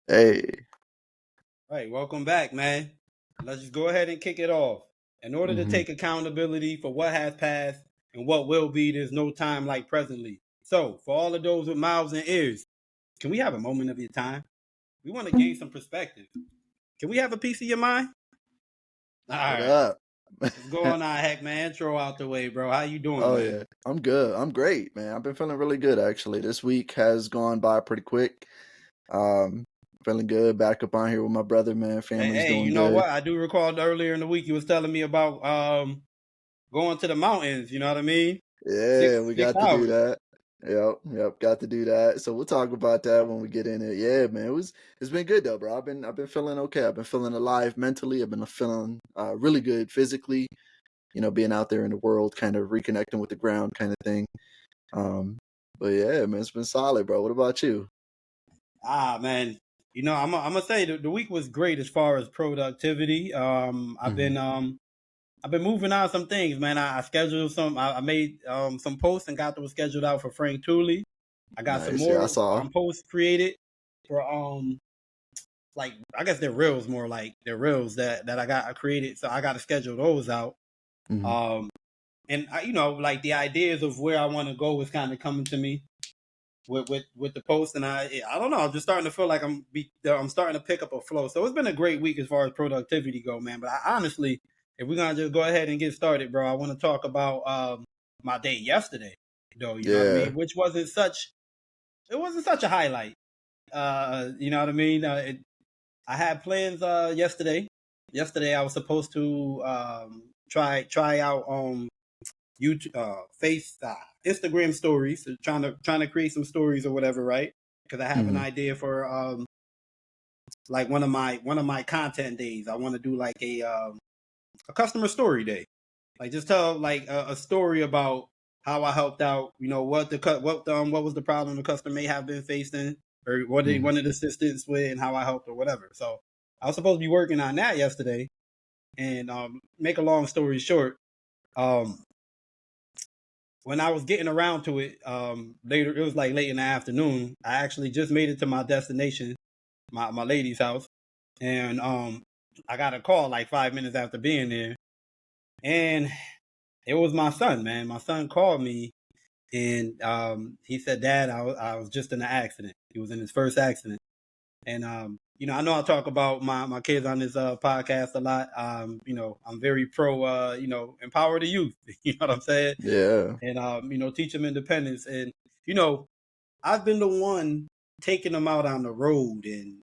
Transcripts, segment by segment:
Hey. Right, welcome back, man. Let's just go ahead and kick it off. In order to hmm take accountability for what has passed and what will be, there's no time like presently. So, for all of those with mouths and ears, can we have a moment of your time? We want to gain some perspective. Can we have a piece of your mind? All What right. up? What's going on, heck, man? Intro out the way, bro. How you doing, Oh man? yeah, I'm good. I'm great, man. I've been feeling really good actually. This week has gone by pretty quick. Um, Feeling good. Back up on here with my brother, man. Family's Hey, doing you know good. what? I do recall earlier in the week you was telling me about going to the mountains. You know what I mean? Yeah, Six we six got to do hours. that. Yep, got to do that. So we'll talk about that when we get in it. Yeah, man, it's been good though, bro. I've been feeling okay. I've been feeling alive mentally. I've been feeling really good physically. Being out there in the world, kind of reconnecting with the ground, kind of thing. Um, but yeah, man, it's been solid, bro. What about you? Man, I'm gonna say the week was great as far as productivity. hmm I've been moving on some things, man. I scheduled some. I made some posts and got those scheduled out for Frank Tooley. I got some Nice. Yeah, I more saw. posts created for like I guess they're reels, more like they're reels that I created. So I got to schedule those out. hmm Um, and like the ideas of where I want to go is kind of coming to me with the post, and I don't know. I'm just starting to feel like I'm starting to pick up a flow. So it's been a great week as far as productivity go, man. But I honestly, if we're gonna just go ahead and get started, bro, I want to talk about my day yesterday, though. You know what I Yeah. mean? Which wasn't such a highlight. You know what I mean? I had plans yesterday. Yesterday I was supposed to try out YouTube, Instagram stories, so trying to create some stories or whatever, right? Because I have an hmm idea for like one of my content days. I want to do like a customer story day, like just tell like a story about how I helped out. You know what was the problem the customer may have been facing, or what they hmm wanted assistance with, and how I helped or whatever. So I was supposed to be working on that yesterday, and make a long story short, um, when I was getting around to it, later it was like late in the afternoon. I actually just made it to my destination, my lady's house, and I got a call like 5 minutes after being there, and it was my son, man. My son called me, and he said, "Dad, I was just in an accident. He was in his first accident." And I know I talk about my kids on this podcast a lot. I'm very pro empower the youth. You know what I'm saying? Yeah. And teach them independence. And you know, I've been the one taking them out on the road and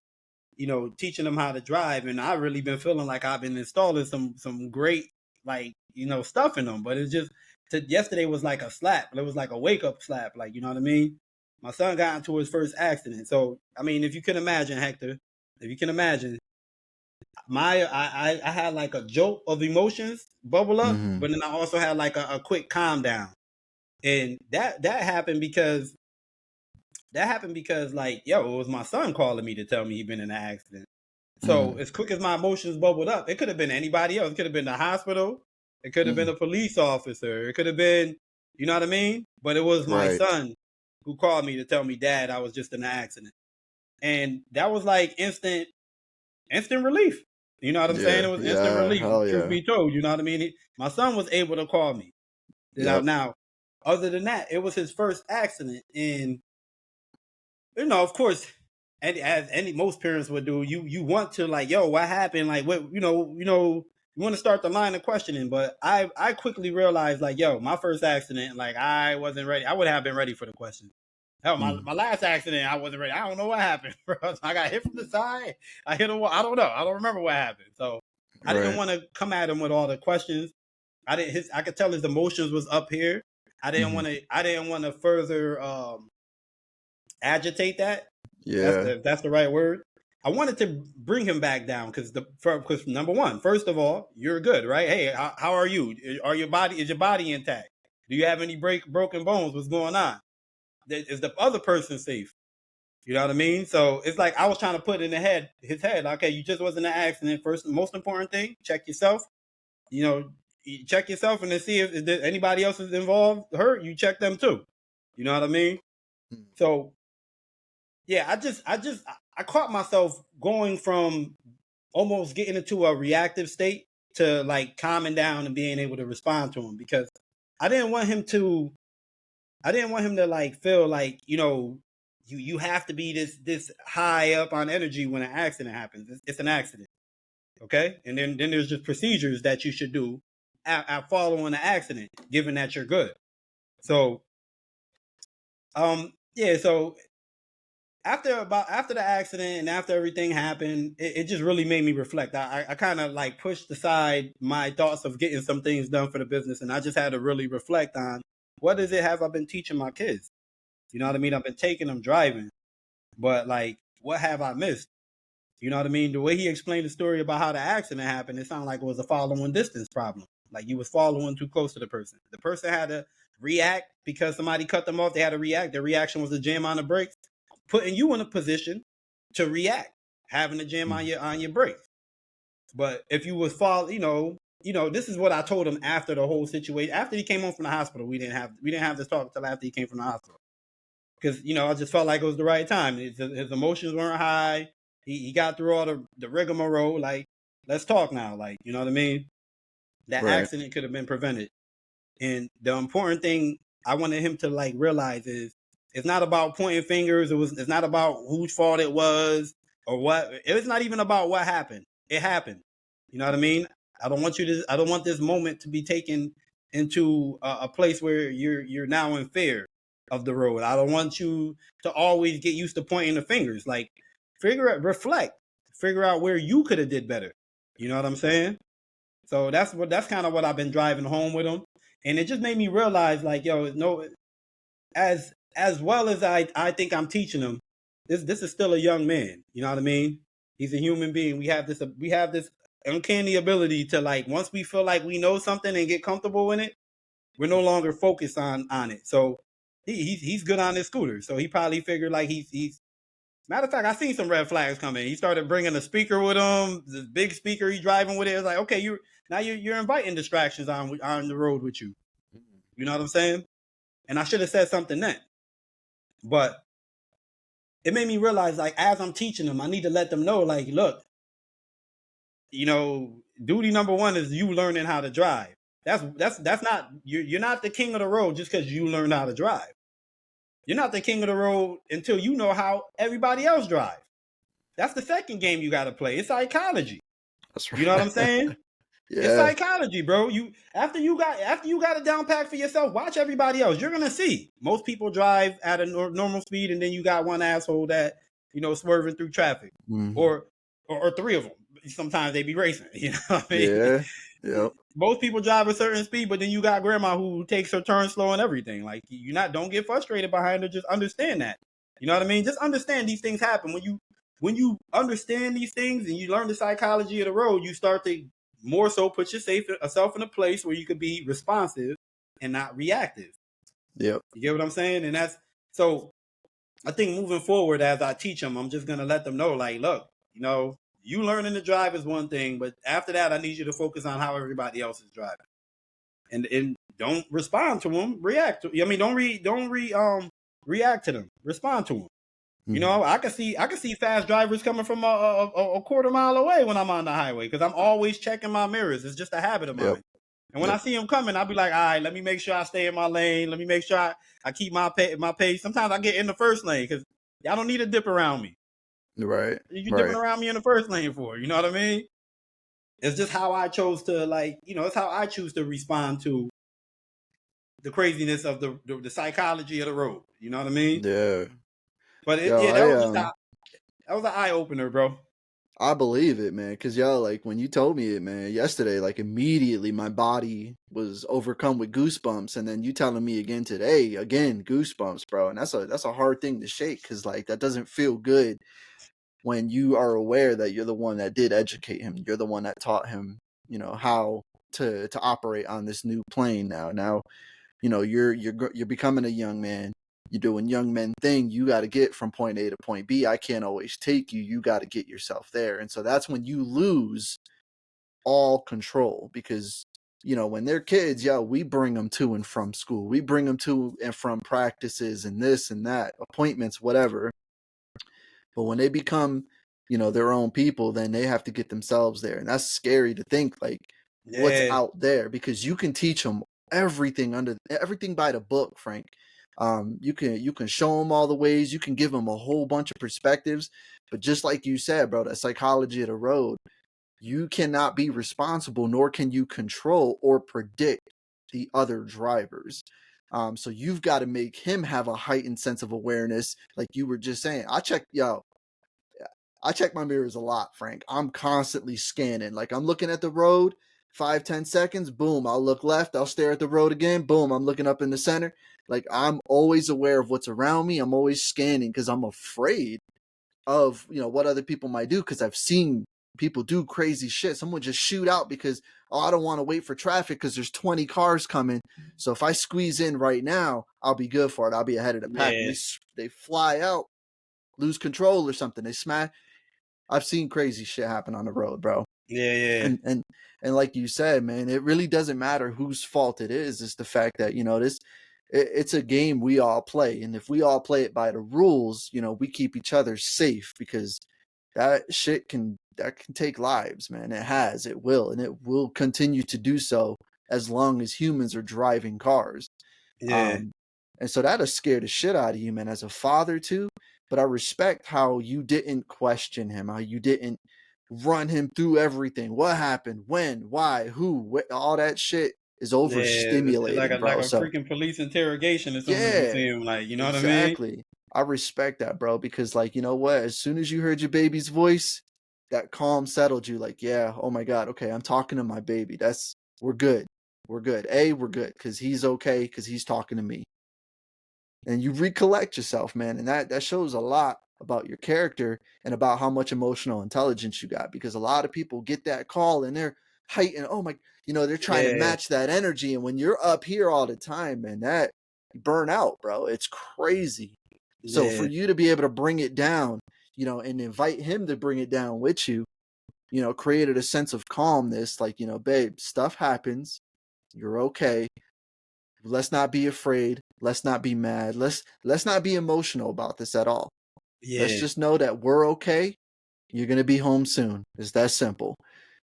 teaching them how to drive, and I've really been feeling like I've been installing some great like stuff in them. But it's just yesterday was like a slap. It was like a wake up slap. Like you know what I mean? My son got into his first accident, so I mean, if you can imagine, Hector, if you can imagine, I had like a jolt of emotions bubble up, hmm but then I also had like a quick calm down, and that happened because like it was my son calling me to tell me he'd been in an accident. So hmm as quick as my emotions bubbled up, it could have been anybody else. It could have been the hospital. It could have been hmm a police officer. It could have been, you know what I mean? But it was my Right. son who called me to tell me, Dad, I was just in an accident. And that was like instant relief. You know what I'm saying? Yeah. It was instant Yeah. relief, Hell truth yeah. be told. You know what I mean? My son was able to call me. Now, Yep. now, other than that, it was his first accident. And of course, and as any most parents would do, you want to like, yo, what happened? Like, what, you want to start the line of questioning. But I quickly realized, like, yo, my first accident, like, I wasn't ready. I would have been ready for the question. Hell, hmm my last accident, I wasn't ready. I don't know what happened, bro. I got hit from the side. I hit a wall. I don't know. I don't remember what happened. So I didn't Right. want to come at him with all the questions. I could tell his emotions was up here. I didn't hmm want to. I didn't want to further agitate that. Yeah. If that's the right word. I wanted to bring him back down because number one, first of all, you're good, right? Hey, how are you? Is your body intact? Do you have any broken bones? What's going on? Is the other person safe? You know what I mean? So it's like I was trying to put in his head. Okay, you just wasn't an accident. First, most important thing, check yourself. You know, you check yourself and then see if there anybody else is involved, hurt. You check them too. You know what I mean? Mhm. So yeah, I I caught myself going from almost getting into a reactive state to like calming down and being able to respond to him, because I didn't want him to like feel like, you have to be this high up on energy when an accident happens. It's an accident. Okay? And then there's just procedures that you should do at following the accident, given that you're good. So yeah, so after the accident and after everything happened, it just really made me reflect. I kind of like pushed aside my thoughts of getting some things done for the business, and I just had to really reflect on what is it have I been teaching my kids? You know what I mean? I've been taking them driving, but like, what have I missed? You know what I mean? The way he explained the story about how the accident happened, it sounded like it was a following distance problem. Like you was following too close to the person. The person had to react because somebody cut them off. They had to react. Their reaction was to jam on the brakes, putting you in a position to react, having to jam on your brakes. But if you was this is what I told him after the whole situation. After he came home from the hospital, we didn't have this talk until after he came from the hospital, because I just felt like it was the right time. His emotions weren't high. He got through all the rigmarole. Like, let's talk now. Like, you know what I mean? That accident could have been prevented. And the important thing I wanted him to like realize is it's not about pointing fingers. It's not about whose fault it was or what. It's not even about what happened. It happened. You know what I mean? I don't want this moment to be taken into a place where you're now in fear of the road. I don't want you to always get used to pointing the fingers. Like, reflect, figure out where you could have did better. You know what I'm saying? So that's kind of what I've been driving home with him. And it just made me realize, like, as well as I think I'm teaching him, this is still a young man. You know what I mean? He's a human being. We have this uncanny ability to, like, once we feel like we know something and get comfortable in it, we're no longer focused on it. So he's good on his scooter. So he probably figured like he's matter of fact, I seen some red flags coming. He started bringing a speaker with him, the big speaker he's driving with it. It's like, okay, you're inviting distractions on the road with you. You know what I'm saying? And I should have said something then. But it made me realize, like, as I'm teaching them, I need to let them know, like, look, duty number one is you learning how to drive. That's not, you're not the king of the road just because you learned how to drive. You're not the king of the road until you know how everybody else drives. That's the second game you got to play. It's psychology. That's right. You know what I'm saying? Yeah. It's psychology, bro. After you got it down pat for yourself, watch everybody else. You're gonna see most people drive at a normal speed, and then you got one asshole that swerving through traffic, or three of them. Sometimes they be racing. You know what I mean? Yeah. Yep. Most people drive a certain speed, but then you got grandma who takes her turn slow and everything. Like, don't get frustrated behind her. Just understand that. You know what I mean? Just understand these things happen. When you understand these things and you learn the psychology of the road, you start to more so put yourself in a place where you could be responsive and not reactive. Yep. You get what I'm saying? And that's so I think moving forward, as I teach them, I'm just going to let them know, like, look, you learning to drive is one thing, but after that, I need you to focus on how everybody else is driving. And don't respond to them, react to, don't react to them, respond to them. I can see fast drivers coming from a quarter mile away when I'm on the highway, because I'm always checking my mirrors. It's just a habit of mine. Yep. And when I see them coming, I'll be like, all right, let me make sure I stay in my lane. Let me make sure I keep my pace. Sometimes I get in the first lane because y'all don't need to dip around me. Right. You dipping around me in the first lane for, you know what I mean? It's just how I chose to, like, it's how I choose to respond to the craziness of the psychology of the road. You know what I mean? Yeah. But that was an eye opener, bro. I believe it, man. Because like when you told me it, man, yesterday, like immediately my body was overcome with goosebumps, and then you telling me again today, goosebumps, bro. And that's a hard thing to shake, because like that doesn't feel good when you are aware that you're the one that did educate him. You're the one that taught him, how to operate on this new plane now. Now, you're becoming a young man. You're doing young men thing. You got to get from point A to point B. I can't always take you. You got to get yourself there. And so that's when you lose all control, because, when they're kids, we bring them to and from school. We bring them to and from practices and this and that, appointments, whatever. But when they become, their own people, then they have to get themselves there. And that's scary to think, like, what's Yeah, out there, because you can teach them everything by the book, Frank. You can show them all the ways, you can give them a whole bunch of perspectives, but just like you said, bro, that psychology of the road, you cannot be responsible, nor can you control or predict the other drivers. So you've got to make him have a heightened sense of awareness, like you were just saying. I check my mirrors a lot, Frank. I'm constantly scanning. Like, I'm looking at the road, 5-10 seconds, boom, I'll look left, I'll stare at the road again, boom, I'm looking up in the center. Like, I'm always aware of what's around me. I'm always scanning because I'm afraid of, what other people might do, because I've seen people do crazy shit. Someone just shoot out because, oh, I don't want to wait for traffic because there's 20 cars coming. So if I squeeze in right now, I'll be good for it. I'll be ahead of the pack. And yeah, they fly out, lose control or something. They smash. I've seen crazy shit happen on the road, bro. yeah, yeah, And like you said, man, it really doesn't matter whose fault it is. It's the fact that, it's a game we all play. And if we all play it by the rules, we keep each other safe, because that can take lives, man. It will, and it will continue to do so as long as humans are driving cars. yeah, Um, and so that'll scare the shit out of you, man, as a father too. But I respect how you didn't question him, how you didn't run him through everything. What happened? When? Why? Who? All that shit is yeah. It's like overstimulating, a bro. So freaking police interrogation as soon as you yeah, see him. Like, you know what I mean? exactly. I respect that, bro, because, like, you know what? As soon as you heard your baby's voice, that calm settled you. Like, yeah, oh my God, okay, I'm talking to my baby. We're good. We're good. We're good because he's okay, because he's talking to me. And you recollect yourself, man, and that shows a lot about your character and about how much emotional intelligence you got, because a lot of people get that call and they're heightened. Oh my, they're trying to Yeah, match that energy, and when you're up here all the time, man, that you burn out, bro. It's crazy. So for yeah, you to be able to bring it down, and invite him to bring it down with you, created a sense of calmness. Like, babe, stuff happens. You're okay. Let's not be afraid. Let's not be mad. Let's not be emotional about this at all. Let's yeah, just know that we're okay. You're gonna be home soon. It's that simple.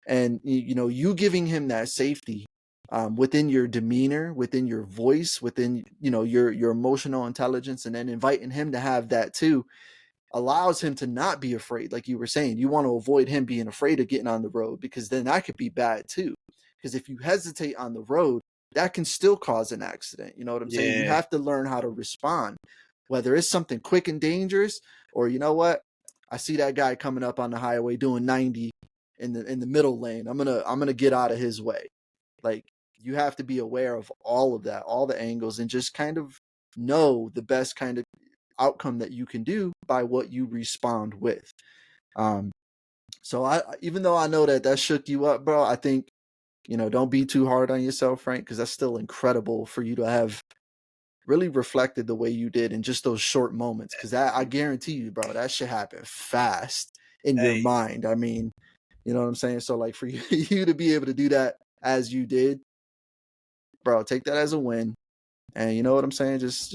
And you giving him that safety, within your demeanor, within your voice, within your emotional intelligence, and then inviting him to have that too, allows him to not be afraid. Like you were saying, you want to avoid him being afraid of getting on the road, because then that could be bad too. Because if you hesitate on the road, that can still cause an accident. You know what I'm saying? You yeah, have to learn how to respond, whether it's something quick and dangerous, or, you know what, I see that guy coming up on the highway doing 90 in the middle lane. I'm gonna get out of his way. Like, you have to be aware of all of that, all the angles, and just kind of know the best kind of outcome that you can do by what you respond with. Um, so even though I know that shook you up, bro, I think, don't be too hard on yourself, Frank, because that's still incredible for you to have really reflected the way you did in just those short moments. Because I guarantee you, bro, that shit happened fast in your hey, mind. I mean, you know what I'm saying? So, like, for you to be able to do that as you did, bro, take that as a win. And you know what I'm saying? Just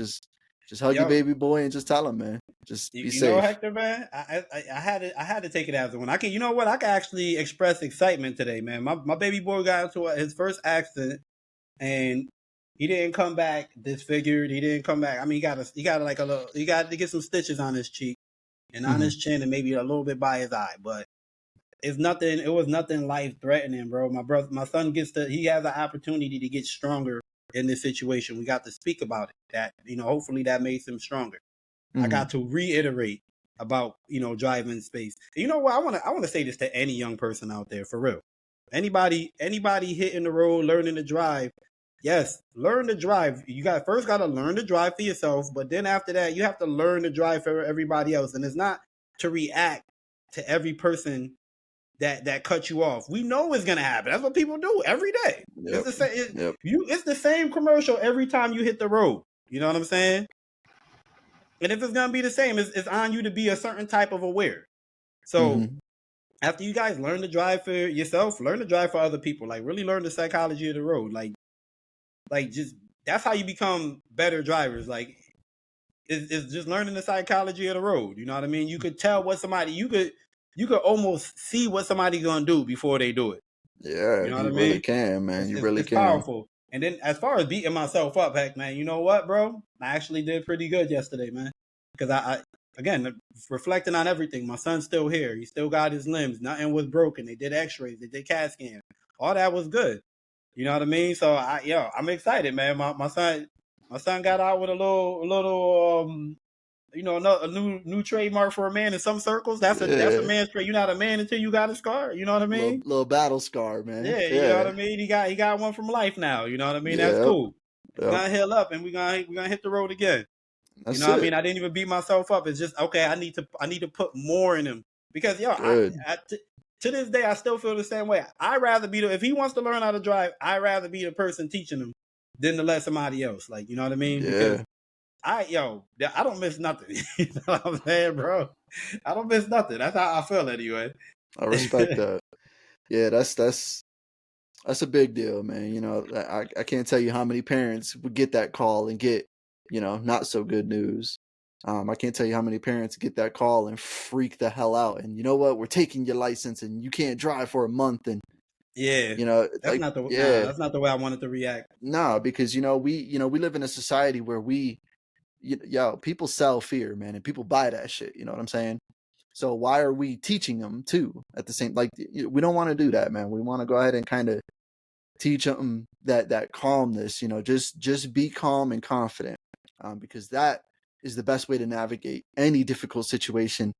hug your yo, baby boy and just tell him, man, just be you know, safe. Hector, man, I had to take it as one. I can, you know what? I can actually express excitement today, man. My baby boy got into his first accident, and he didn't come back disfigured. He didn't come back. I mean, he got to get some stitches on his cheek and on Mm-hmm. his chin, and maybe a little bit by his eye, but it's nothing. It was nothing life threatening, bro. My son he has the opportunity to get stronger in this situation. We got to speak about it. That, hopefully that makes him stronger. I Mm-hmm. got to reiterate about, driving space. You know what? I want to say this to any young person out there, for real. Anybody hitting the road, learning to drive. Yes, learn to drive. You first got to learn to drive for yourself, but then after that, you have to learn to drive for everybody else. And it's not to react to every person that cut you off. We know it's gonna happen. That's what people do every day. It's Yep. the same. Yep. It's the same commercial every time you hit the road. You know what I'm saying? And if it's gonna be the same, it's on you to be a certain type of aware. So Mm-hmm. after you guys learn to drive for yourself, learn to drive for other people. Like, really learn the psychology of the road. Like just that's how you become better drivers. Like, is just learning the psychology of the road. You know what I mean? You could tell what somebody you could almost see what somebody's gonna do before they do it. You Yeah, know what I you really mean? can, man. You really It's can. powerful. And then as far as beating myself up, heck, man, you know what, bro? I actually did pretty good yesterday, man. Because I again reflecting on everything. My son's still here. He still got his limbs. Nothing was broken. They did X-rays. They did CAT scans. All that was good. You know what I mean? So I'm excited, man. My son got out with a little a new trademark for a man in some circles. That's a Yeah, man's trade. You're not a man until you got a scar. You know what I mean? little battle scar, man. Yeah, you know what Yeah, I mean. He got one from life now. You know what I mean. That's yep, cool. We're yep. gonna heal up and we're gonna hit the road again. You know That's what I mean. it. I didn't even beat myself up. It's just okay. I need to put more in him because Good. to this day I still feel the same way. I rather be if he wants to learn how to drive, I rather be the person teaching him than to let somebody else. Like you know what I mean? Because Yeah, I don't miss nothing. You know what I'm saying, bro? I don't miss nothing. That's how I feel anyway. I respect that. Yeah, that's a big deal, man. You know, I can't tell you how many parents would get that call and get, not so good news. I can't tell you how many parents get that call and freak the hell out. And you know what? We're taking your license and you can't drive for a month. And Yeah, like, yeah, that's not the way I wanted to react. no, because we live in a society where people sell fear, man, and people buy that shit. You know what I'm saying? So why are we teaching them too at the same? Like, we don't want to do that, man. We want to go ahead and kind of teach them that calmness. Just be calm and confident, because that is the best way to navigate any difficult situation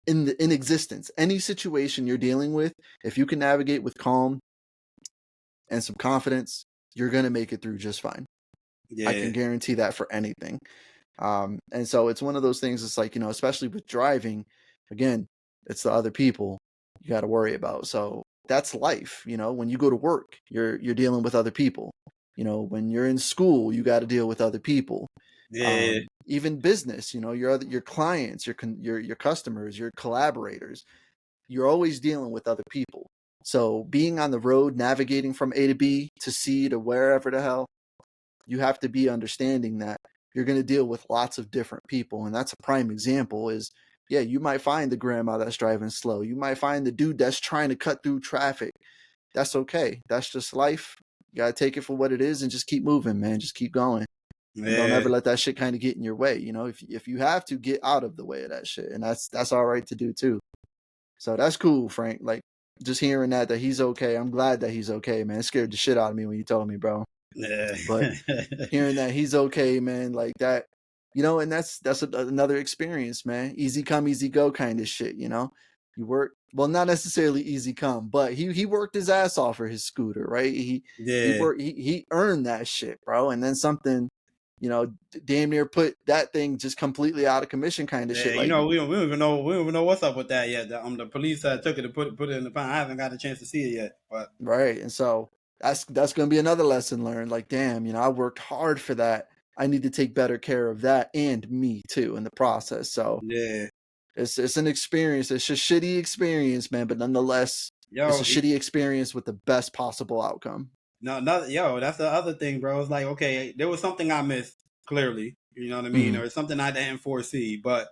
in existence. Any situation you're dealing with, if you can navigate with calm and some confidence, you're gonna make it through just fine. I Yeah, can guarantee that for anything. And so it's one of those things. It's like, especially with driving, again, it's the other people you got to worry about. So that's life. When you go to work, you're dealing with other people. When you're in school, you got to deal with other people. yeah, Even business, your clients, your customers, your collaborators, you're always dealing with other people. So being on the road, navigating from A to B to C to wherever the hell, you have to be understanding that you're going to deal with lots of different people. And that's a prime example is, yeah, you might find the grandma that's driving slow. You might find the dude that's trying to cut through traffic. That's okay. That's just life. You got to take it for what it is and just keep moving, man. Just keep going. And don't yeah. ever let that shit kind of get in your way. If you have to, get out of the way of that shit. And that's all right to do too. So that's cool, Frank. Like, just hearing that he's okay. I'm glad that he's okay, man. It scared the shit out of me when you told me, bro. Yeah. But hearing that he's okay, man, like that, and that's another experience, man. Easy come, easy go kind of shit. You work, well, not necessarily easy come, but he worked his ass off for his scooter, right? He Yeah. worked, he earned that shit, bro. And then something, damn near put that thing just completely out of commission kind of Yeah, shit. Like, we don't even know what's up with that yet. The police took it to put it in the pound. I haven't got a chance to see it yet, but right. And so that's gonna be another lesson learned. Like, damn, I worked hard for that. I need to take better care of that and me too in the process. So yeah, it's an experience. It's a shitty experience, man, but nonetheless, it's yo, a shitty experience with the best possible outcome. that's the other thing, bro. It's like okay, there was something I missed clearly, you know what I mean, Mm-hmm. or something I didn't foresee, but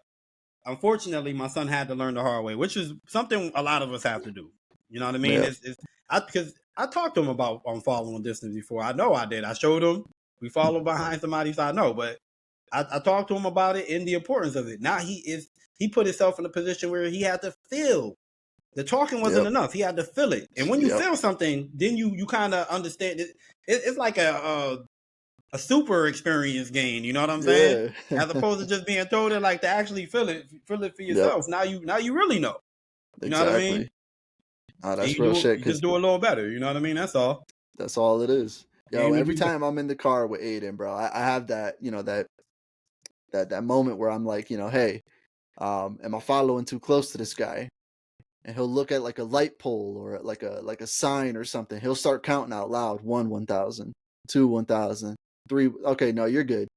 unfortunately, my son had to learn the hard way, which is something a lot of us have to do. You know what I mean? Yeah. Because I talked to him about following distance before. I know I did. I showed him we follow behind somebody, so I know. But I talked to him about it and the importance of it. Now he put himself in a position where he had to feel. The talking wasn't Yep. enough. He had to feel it. And when you Yep. feel something, then you kind of understand it. It's like a super experience gain. You know what I'm saying? Yeah. As opposed to just being told it, like to actually feel it for Yep. yourself. Now you really know. You know what I mean? Exactly. Oh, And that's real shit. you Cause just do a little better. You know what I mean? That's all. that's all it is. Yo, Aim to every be better. time I'm in the car with Aiden, bro, I have that, that moment where I'm like, hey, am I following too close to this guy? And he'll look at like a light pole or at like a sign or something. He'll start counting out loud. 1,000, 1,000, 3. Okay, no, you're good.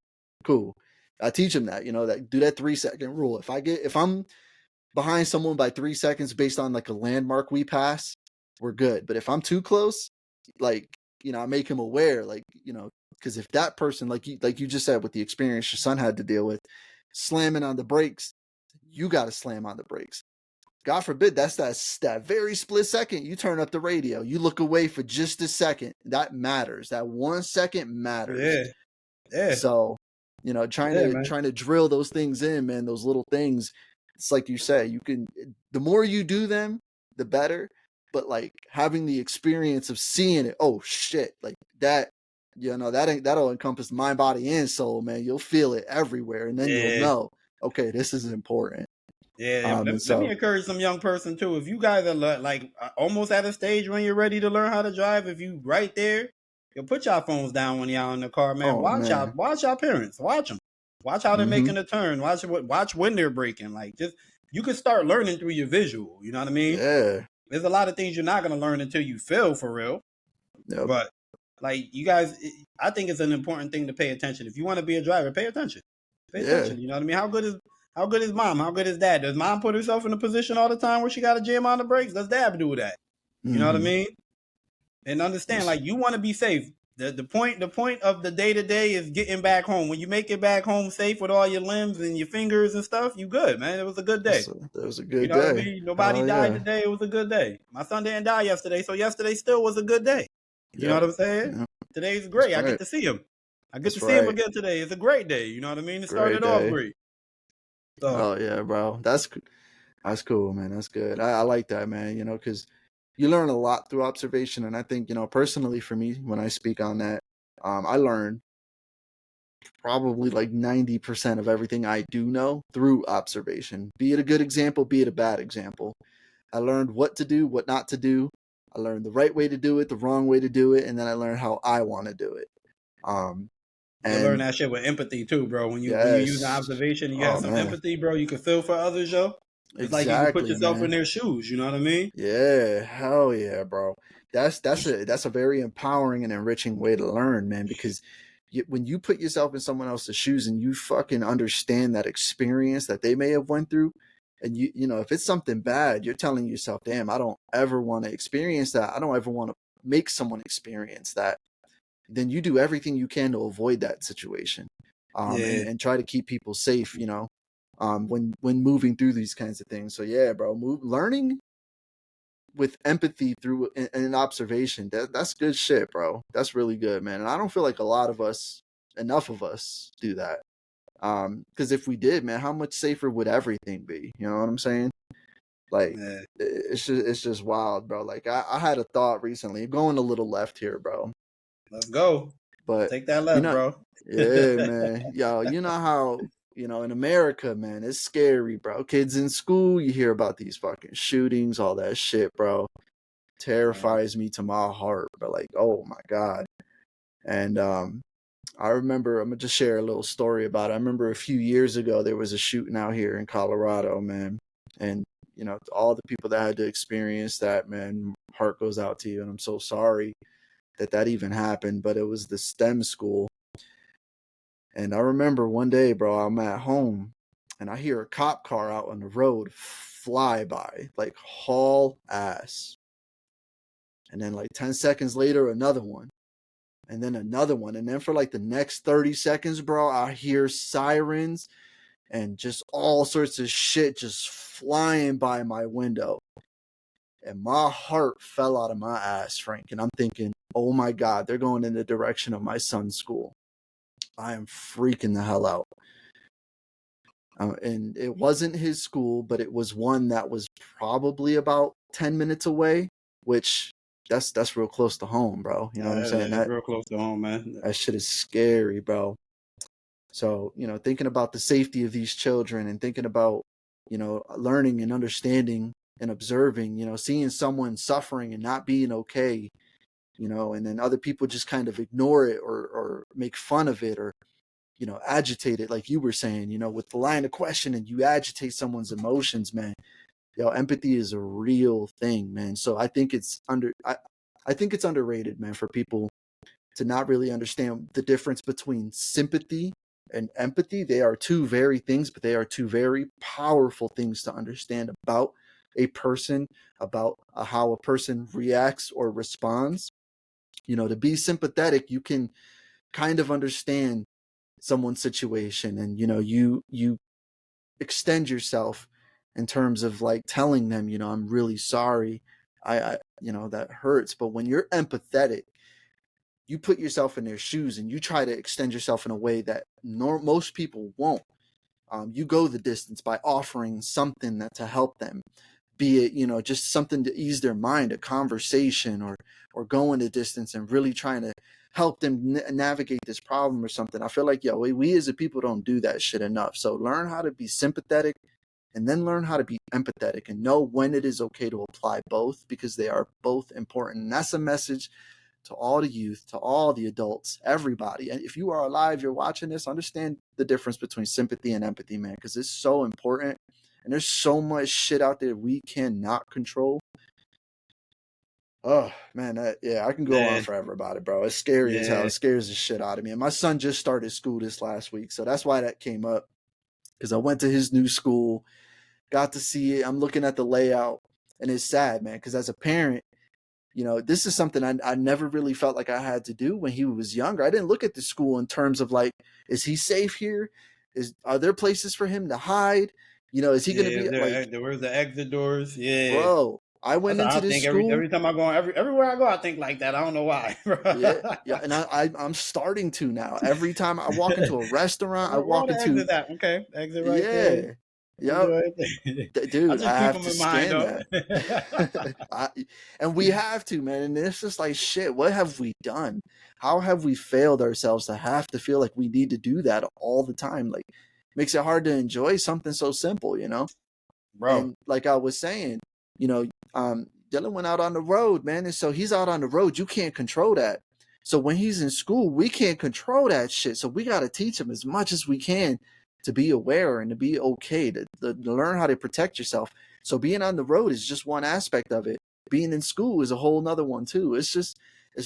Cool. I teach him that, that do that 3-second rule. If I'm behind someone by 3 seconds based on like a landmark we pass, we're good. But if I'm too close, like, I make him aware, like, Because if that person, like you just said, with the experience your son had to deal with, slamming on the brakes, you got to slam on the brakes. God forbid, that's that very split second you turn up the radio, you look away for just a second. That matters. That 1 second matters. Yeah. So, trying to drill those things in, man, those little things. It's like you say, the more you do them, the better. But like having the experience of seeing it, oh shit, like that, that'll encompass mind, body, and soul, man. You'll feel it everywhere, and then you'll know, okay, this is important. Yeah, let me encourage some young person too. If you guys are like almost at a stage when you're ready to learn how to drive, if you right there, you'll put your phones down when y'all in the car, man. Watch our parents. Watch them. Watch how they're making a turn. Watch when they're braking. Like you can start learning through your visual. You know what I mean? Yeah. There's a lot of things you're not gonna learn until you feel for real. Yep. But like you guys, I think it's an important thing to pay attention. If you want to be a driver, pay attention. Pay attention. You know what I mean? How good is mom? How good is dad? Does mom put herself in a position all the time where she got to jam on the brakes? Does dad do that? You know what I mean? And understand, like, you want to be safe. The point of the day to day is getting back home. When you make it back home safe with all your limbs and your fingers and stuff, you good, man. It was a good day. It was a good day. You know what I mean? Nobody died today. It was a good day. My son didn't die yesterday, so yesterday still was a good day. You know what I'm saying? Yep. Today's great. I get to see him. I get to see him again today. It's a great day. You know what I mean? It started off great. So. Oh yeah, bro. That's cool, man. That's good. I like that, man. Because you learn a lot through observation, and I think personally for me, when I speak on that, I learn probably like 90% of everything I do know through observation. Be it a good example, be it a bad example. I learned what to do, what not to do. I learned the right way to do it, the wrong way to do it, and then I learned how I want to do it. You learn that shit with empathy too, bro. When you use observation, you have some empathy, bro. You can feel for others, yo. It's like you can put yourself in their shoes. You know what I mean? Yeah, hell yeah, bro. That's a very empowering and enriching way to learn, man. Because when you put yourself in someone else's shoes and you fucking understand that experience that they may have went through, and if it's something bad, you're telling yourself, damn, I don't ever want to experience that. I don't ever want to make someone experience that. Then you do everything you can to avoid that situation, and try to keep people safe, when moving through these kinds of things. So yeah, bro, learning with empathy through an observation, that's good shit, bro. That's really good, man. And I don't feel like enough of us do that. Because if we did, man, how much safer would everything be? You know what I'm saying? Like, it's just wild, bro. Like, I had a thought recently, going a little left here, bro. Let's go. But take that left, bro. Yeah, man. Yo, you know how, in America, man, it's scary, bro. Kids in school, you hear about these fucking shootings, all that shit, bro. Terrifies me to my heart, but like, oh my God. And I remember, I'm gonna just share a little story about it. I remember a few years ago there was a shooting out here in Colorado, man. And all the people that had to experience that, man, heart goes out to you, and I'm so sorry that even happened. But it was the STEM school. And I remember one day, bro, I'm at home and I hear a cop car out on the road fly by, like haul ass. And then like 10 seconds later, another one. And then another one. And then for like the next 30 seconds, bro, I hear sirens and just all sorts of shit just flying by my window. And my heart fell out of my ass, Frank. And I'm thinking, oh my God, they're going in the direction of my son's school. I am freaking the hell out. And it wasn't his school, but it was one that was probably about 10 minutes away, which that's real close to home, bro. You know what I'm saying? That's real close to home, man. That shit is scary, bro. So, thinking about the safety of these children and thinking about, learning and understanding and observing, seeing someone suffering and not being okay, and then other people just kind of ignore it or make fun of it or, agitate it, like you were saying, with the line of question, and you agitate someone's emotions, man. Empathy is a real thing, man. So I think I think it's underrated, man, for people to not really understand the difference between sympathy and empathy. They are two very things, but they are two very powerful things to understand about a person, about how a person reacts or responds. To be sympathetic, you can kind of understand someone's situation, and you extend yourself in terms of like telling them, I'm really sorry, I that hurts. But when you're empathetic, you put yourself in their shoes and you try to extend yourself in a way that most people won't. You go the distance by offering something that to help them, be it just something to ease their mind, a conversation, or going the distance and really trying to help them navigate this problem or something. I feel like we as a people don't do that shit enough. So learn how to be sympathetic, and then learn how to be empathetic, and know when it is okay to apply both, because they are both important. And that's a message to all the youth, to all the adults, everybody. And if you are alive, you're watching this, understand the difference between sympathy and empathy, man, because it's so important. And there's so much shit out there we cannot control. Oh, man, I can go on forever about it, bro. It's scary as hell. It scares the shit out of me. And my son just started school this last week, so that's why that came up, because I went to his new school, got to see it. I'm looking at the layout, and it's sad, man, because as a parent, this is something I never really felt like I had to do when he was younger. I didn't look at the school in terms of like, is he safe here? Are there places for him to hide? Is he going to be like, where's the exit doors? Yeah, bro, I went into this school. Every time I go, everywhere I go, I think like that. I don't know why. yeah, and I'm starting to now. Every time I walk into a restaurant, I walk into that. Okay, exit right there. Yeah, dude, I have to scan that. And we have to, man. And it's just like, shit, what have we done? How have we failed ourselves to have to feel like we need to do that all the time? Like, makes it hard to enjoy something so simple, bro. And like I was saying, Dylan went out on the road, man. And so he's out on the road. You can't control that. So when he's in school, we can't control that shit. So we got to teach him as much as we can to be aware and to be okay, to learn how to protect yourself. So being on the road is just one aspect of it. Being in school is a whole nother one too. It's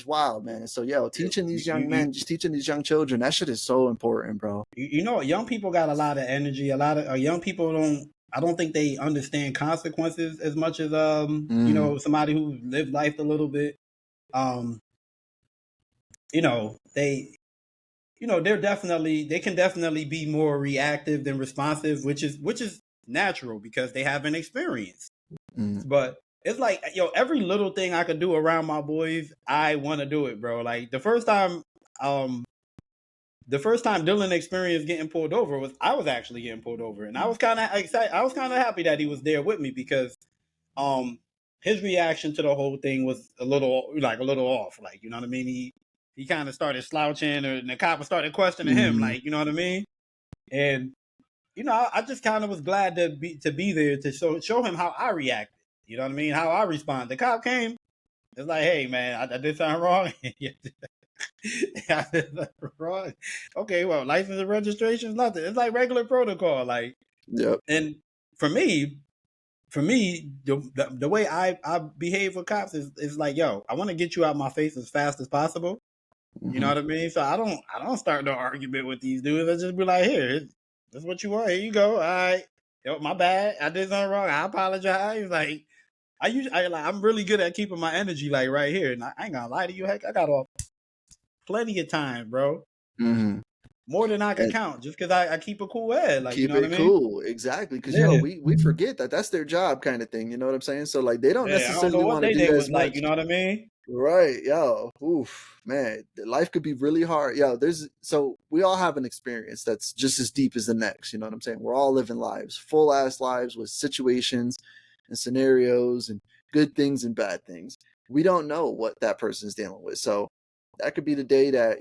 wild, man. So teaching these young men, just teaching these young children, that shit is so important, bro. Young people got a lot of energy. A lot of young people I don't think they understand consequences as much as somebody who lived life a little bit. They can definitely be more reactive than responsive, which is natural because they haven't experienced. But it's like, every little thing I could do around my boys, I want to do it, bro. Like the first time Dylan experienced getting pulled over I was actually getting pulled over, and I was kind of excited. I was kind of happy that he was there with me because his reaction to the whole thing was a little off. Like, you know what I mean? He kind of started slouching, and the cop started questioning him, like, you know what I mean? And I just kind of was glad to be there to show him how I reacted. You know what I mean? How I respond. The cop came. It's like, hey man, I did something wrong. Wrong. Okay, well, license and registration is nothing. It's like regular protocol. Like, yep. And for me, the way I behave with cops is like, I want to get you out my face as fast as possible. You know what I mean? So I don't start no argument with these dudes. I just be like, here, that's what you want. Here you go. All right. My bad. I did something wrong. I apologize. Like, I'm really good at keeping my energy like right here. And I ain't gonna lie to you. Heck, I got off plenty of time, bro. More than I can count, just because I keep a cool head. Like, keep you know what I mean? Cool, exactly. Because we forget that that's their job, kind of thing. You know what I'm saying? So like, they don't necessarily want to do as much. Like, you know what I mean? Right, oof, man, life could be really hard. So we all have an experience that's just as deep as the next. You know what I'm saying? We're all living lives, full ass lives with situations and scenarios and good things and bad things. We don't know what that person's dealing with. So that could be the day that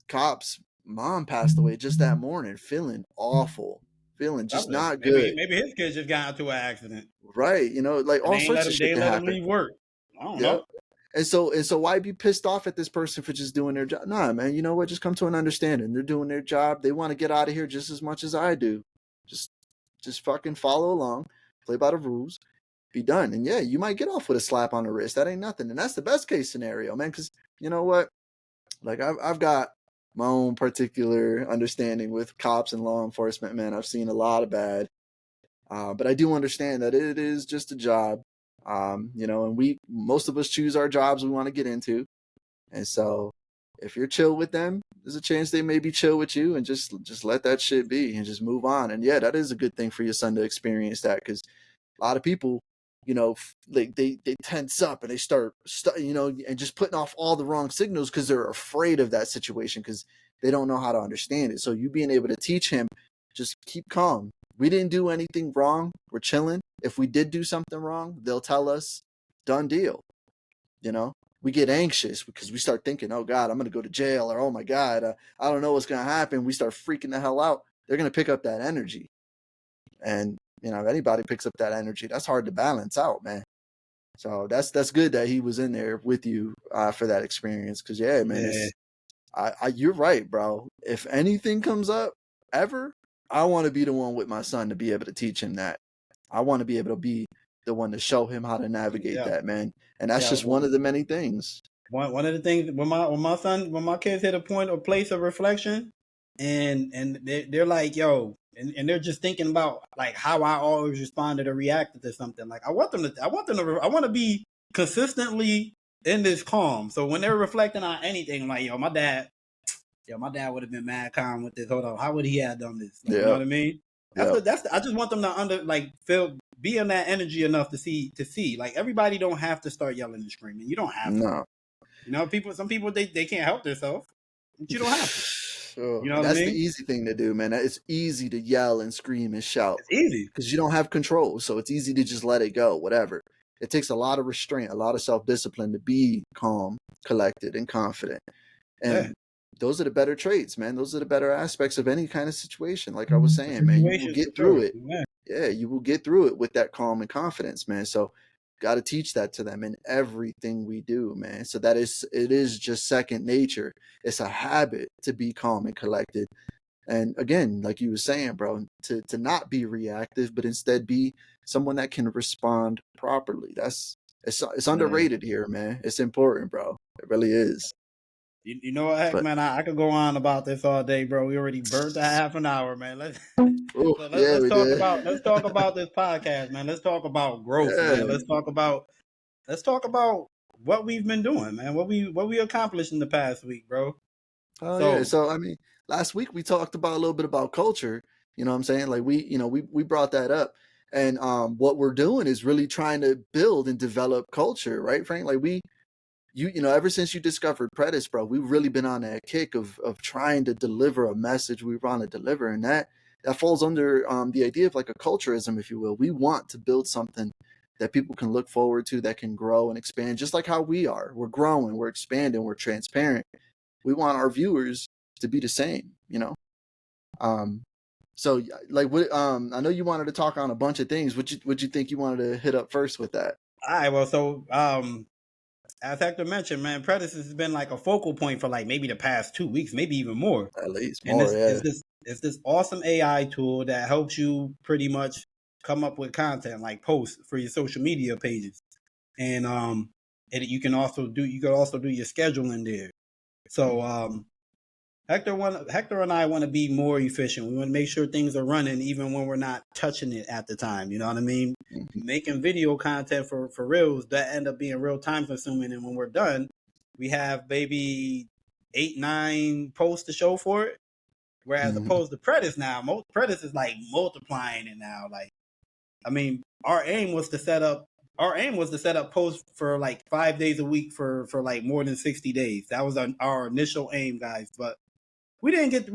cops' mom passed away just that morning, feeling awful, feeling just not good. Maybe his kid just got into an accident. Right, like all sorts of shit can happen. They let him leave work. I don't know. And so why be pissed off at this person for just doing their job? Nah, man, you know what? Just come to an understanding. They're doing their job. They want to get out of here just as much as I do. Just fucking follow along, play by the rules, be done. And you might get off with a slap on the wrist. That ain't nothing. And that's the best case scenario, man. Because you know what? Like I've got my own particular understanding with cops and law enforcement, man. I've seen a lot of bad. But I do understand that it is just a job. And most of us choose our jobs we want to get into. And so if you're chill with them, there's a chance they may be chill with you, and just let that shit be and just move on. And yeah, that is a good thing for your son to experience that, because a lot of people, like they tense up and they start, and just putting off all the wrong signals because they're afraid of that situation because they don't know how to understand it. So you being able to teach him, just keep calm. We didn't do anything wrong. We're chilling. If we did do something wrong, they'll tell us. Done deal. We get anxious because we start thinking, oh God, I'm going to go to jail, or oh my God, I don't know what's going to happen. We start freaking the hell out. They're going to pick up that energy. And, if anybody picks up that energy, that's hard to balance out, man. So that's good that he was in there with you for that experience. Cause yeah, man, you're right, bro. If anything comes up ever, I want to be the one with my son to be able to teach him that. I want to be able to be the one to show him how to navigate that, man. And that's just one of the many things. One of the things when my kids hit a point or place of reflection, and they're like, yo, and they're just thinking about like how I always responded or reacted to something. Like I want to be consistently in this calm. So when they're reflecting on anything, like, yo, my dad would have been mad calm with this. Hold on, how would he have done this? Like, you know what I mean? I just want them to be in that energy enough to see. Like everybody don't have to start yelling and screaming. You don't have to. Some people they can't help themselves. But you don't have to. That's the easy thing to do, man. It's easy to yell and scream and shout. It's easy because you don't have control, so it's easy to just let it go. Whatever. It takes a lot of restraint, a lot of self-discipline to be calm, collected, and confident. And those are the better traits, man. Those are the better aspects of any kind of situation. Like I was saying, man, you will get through it. Yeah, you will get through it with that calm and confidence, man. So got to teach that to them in everything we do, man. So it is just second nature. It's a habit to be calm and collected. And again, like you were saying, bro, to not be reactive, but instead be someone that can respond properly. It's underrated here, man. It's important, bro. It really is. You know what, heck, man, I could go on about this all day, bro. We already burnt a half an hour, man. Let's talk about this podcast, man. Let's talk about growth, man. Let's talk about what we've been doing, man. What we accomplished in the past week, bro. So I mean, last week we talked about a little bit about culture. You know what I'm saying? Like we brought that up. And what we're doing is really trying to build and develop culture, right, Frank? Like ever since you discovered Predis, bro, we've really been on that kick of trying to deliver a message we want to deliver. And that falls under the idea of like a culturism, if you will. We want to build something that people can look forward to, that can grow and expand, just like how we are. We're growing, we're expanding, we're transparent. We want our viewers to be the same, So like what I know you wanted to talk on a bunch of things. What you think you wanted to hit up first with that? All right, well, so as Hector mentioned, man, Predis has been like a focal point for like maybe the past 2 weeks, maybe even more. At least more, It's this awesome AI tool that helps you pretty much come up with content like posts for your social media pages, and you can also do your scheduling there. So Hector and I want to be more efficient. We want to make sure things are running even when we're not touching it at the time. You know what I mean? Mm-hmm. Making video content for reels that end up being real time consuming. And when we're done, we have maybe 8-9 posts to show for it. Whereas opposed to Predis now, Predis is like multiplying it now. Like, I mean, our aim was to set up posts for like 5 days a week for like more than 60 days. That was our initial aim, guys. But we didn't get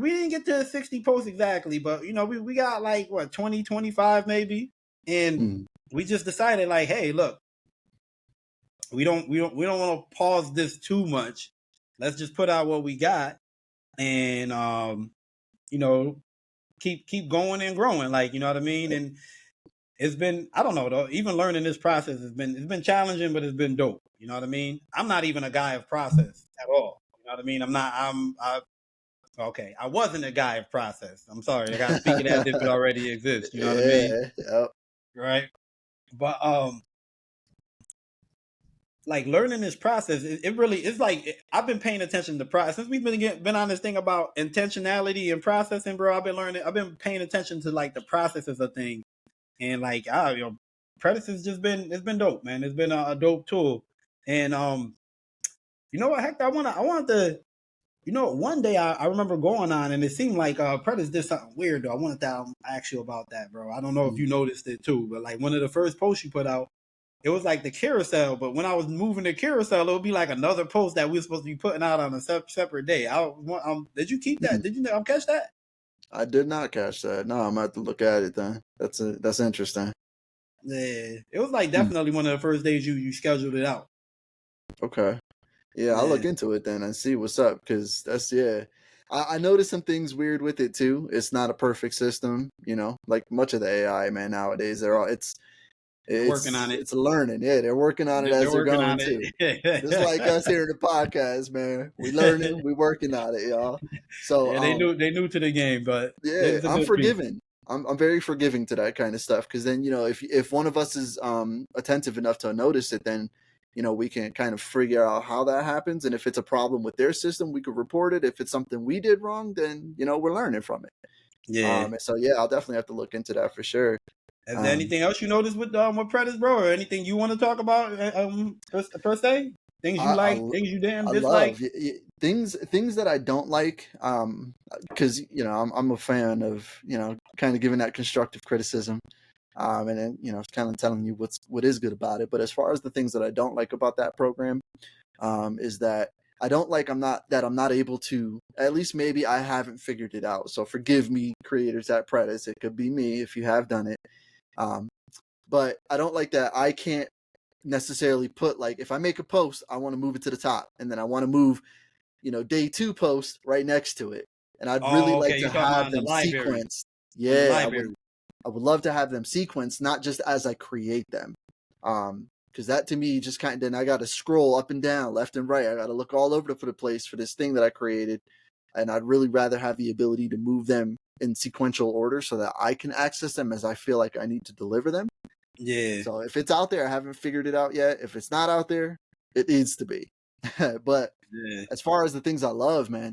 to 60 posts exactly, but we got like what 20, 25 maybe, and we just decided like, hey, look, we don't want to pause this too much. Let's just put out what we got, and keep going and growing, like, you know what I mean. And it's been, I don't know though, even learning this process it's been challenging, but it's been dope. You know what I mean? I'm not even a guy of process at all. You know what I mean? Okay, I wasn't a guy of process. I'm sorry. I got to speak it as if it already exists. You know what I mean? Yep. Right. But like learning this process, it really is like I've been paying attention to process since we've been on this thing about intentionality and processing, bro. I've been paying attention to like the processes of things, and like Predis has it's been dope, man. It's been a dope tool, and you know what, Hector, I want to one day I remember going on, and it seemed like Predator did something weird, though. I wanted to ask you about that, bro. I don't know if you noticed it, too, but, like, one of the first posts you put out, it was like the carousel, but when I was moving the carousel, it would be like another post that we were supposed to be putting out on a separate day. Did you keep that? Did you catch that? I did not catch that. No, I'm gonna have to look at it then. That's interesting. Yeah, it was like definitely one of the first days you scheduled it out. Okay. Yeah, I'll look into it then and see what's up, because I noticed some things weird with it too. It's not a perfect system, like much of the AI, man, nowadays. They're working on it. It's learning. Yeah, they're working on it as they're going too. Just like us here in the podcast, man. We learning, we working on it, y'all. So yeah, they new to the game, but yeah, I'm forgiving. I'm very forgiving to that kind of stuff, because then if one of us is attentive enough to notice it, then we can kind of figure out how that happens, and if it's a problem with their system, we could report it. If it's something we did wrong, then we're learning from it. Yeah. So yeah, I'll definitely have to look into that for sure. Is there anything else you noticed with Predators, bro, or anything you want to talk about per se? Things you like, things you didn't dislike? Things that I don't like, because I'm a fan of kind of giving that constructive criticism, and then kind of telling you what is good about it. But as far as the things that I don't like about that program, is that I don't like I'm not able to, at least maybe I haven't figured it out. So forgive me, creators at Predators. It could be me if you have done it. But I don't like that I can't necessarily put, like, if I make a post, I want to move it to the top, and then I want to move, day 2 post right next to it. And I'd really like to have them sequenced. Yeah, I would love to have them sequenced, not just as I create them. Because that to me just then I got to scroll up and down, left and right. I got to look all over the place for this thing that I created. And I'd really rather have the ability to move them in sequential order so that I can access them as I feel like I need to deliver them. Yeah. So if it's out there, I haven't figured it out yet. If it's not out there, it needs to be. But as far as the things I love, man,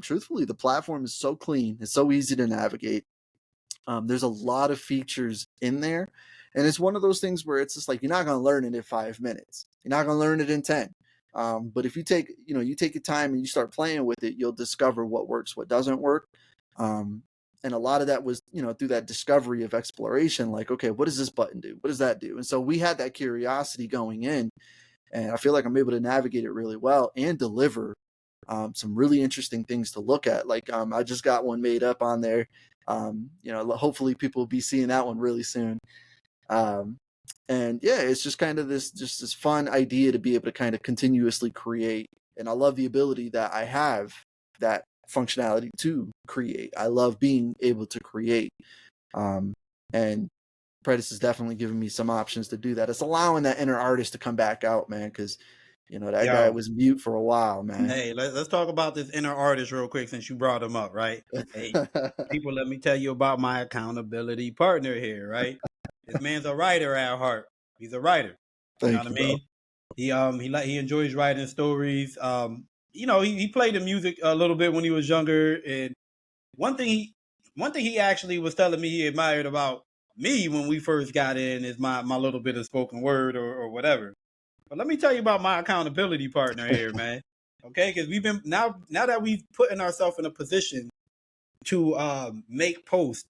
truthfully, the platform is so clean. It's so easy to navigate. There's a lot of features in there. And it's one of those things where it's just like, you're not going to learn it in 5 minutes. You're not going to learn it in 10. But if you take your time and you start playing with it, you'll discover what works, what doesn't work. And a lot of that was, through that discovery of exploration, like, okay, what does this button do? What does that do? And so we had that curiosity going in, and I feel like I'm able to navigate it really well and deliver some really interesting things to look at. Like, I just got one made up on there. Hopefully people will be seeing that one really soon. And yeah, it's just kind of this fun idea to be able to kind of continuously create. And I love the ability that I have that functionality to create. I love being able to create. And Predis is definitely giving me some options to do that. It's allowing that inner artist to come back out, man, because that guy was mute for a while, man. Hey, let's talk about this inner artist real quick, since you brought him up, right? Hey, people, let me tell you about my accountability partner here, right? This man's a writer at heart. He's a writer. You know what I mean? He enjoys writing stories. He played the music a little bit when he was younger, and one thing he actually was telling me he admired about me when we first got in is my little bit of spoken word or whatever. But let me tell you about my accountability partner here, man. Okay, because we've been now that we've put in ourselves in a position to make posts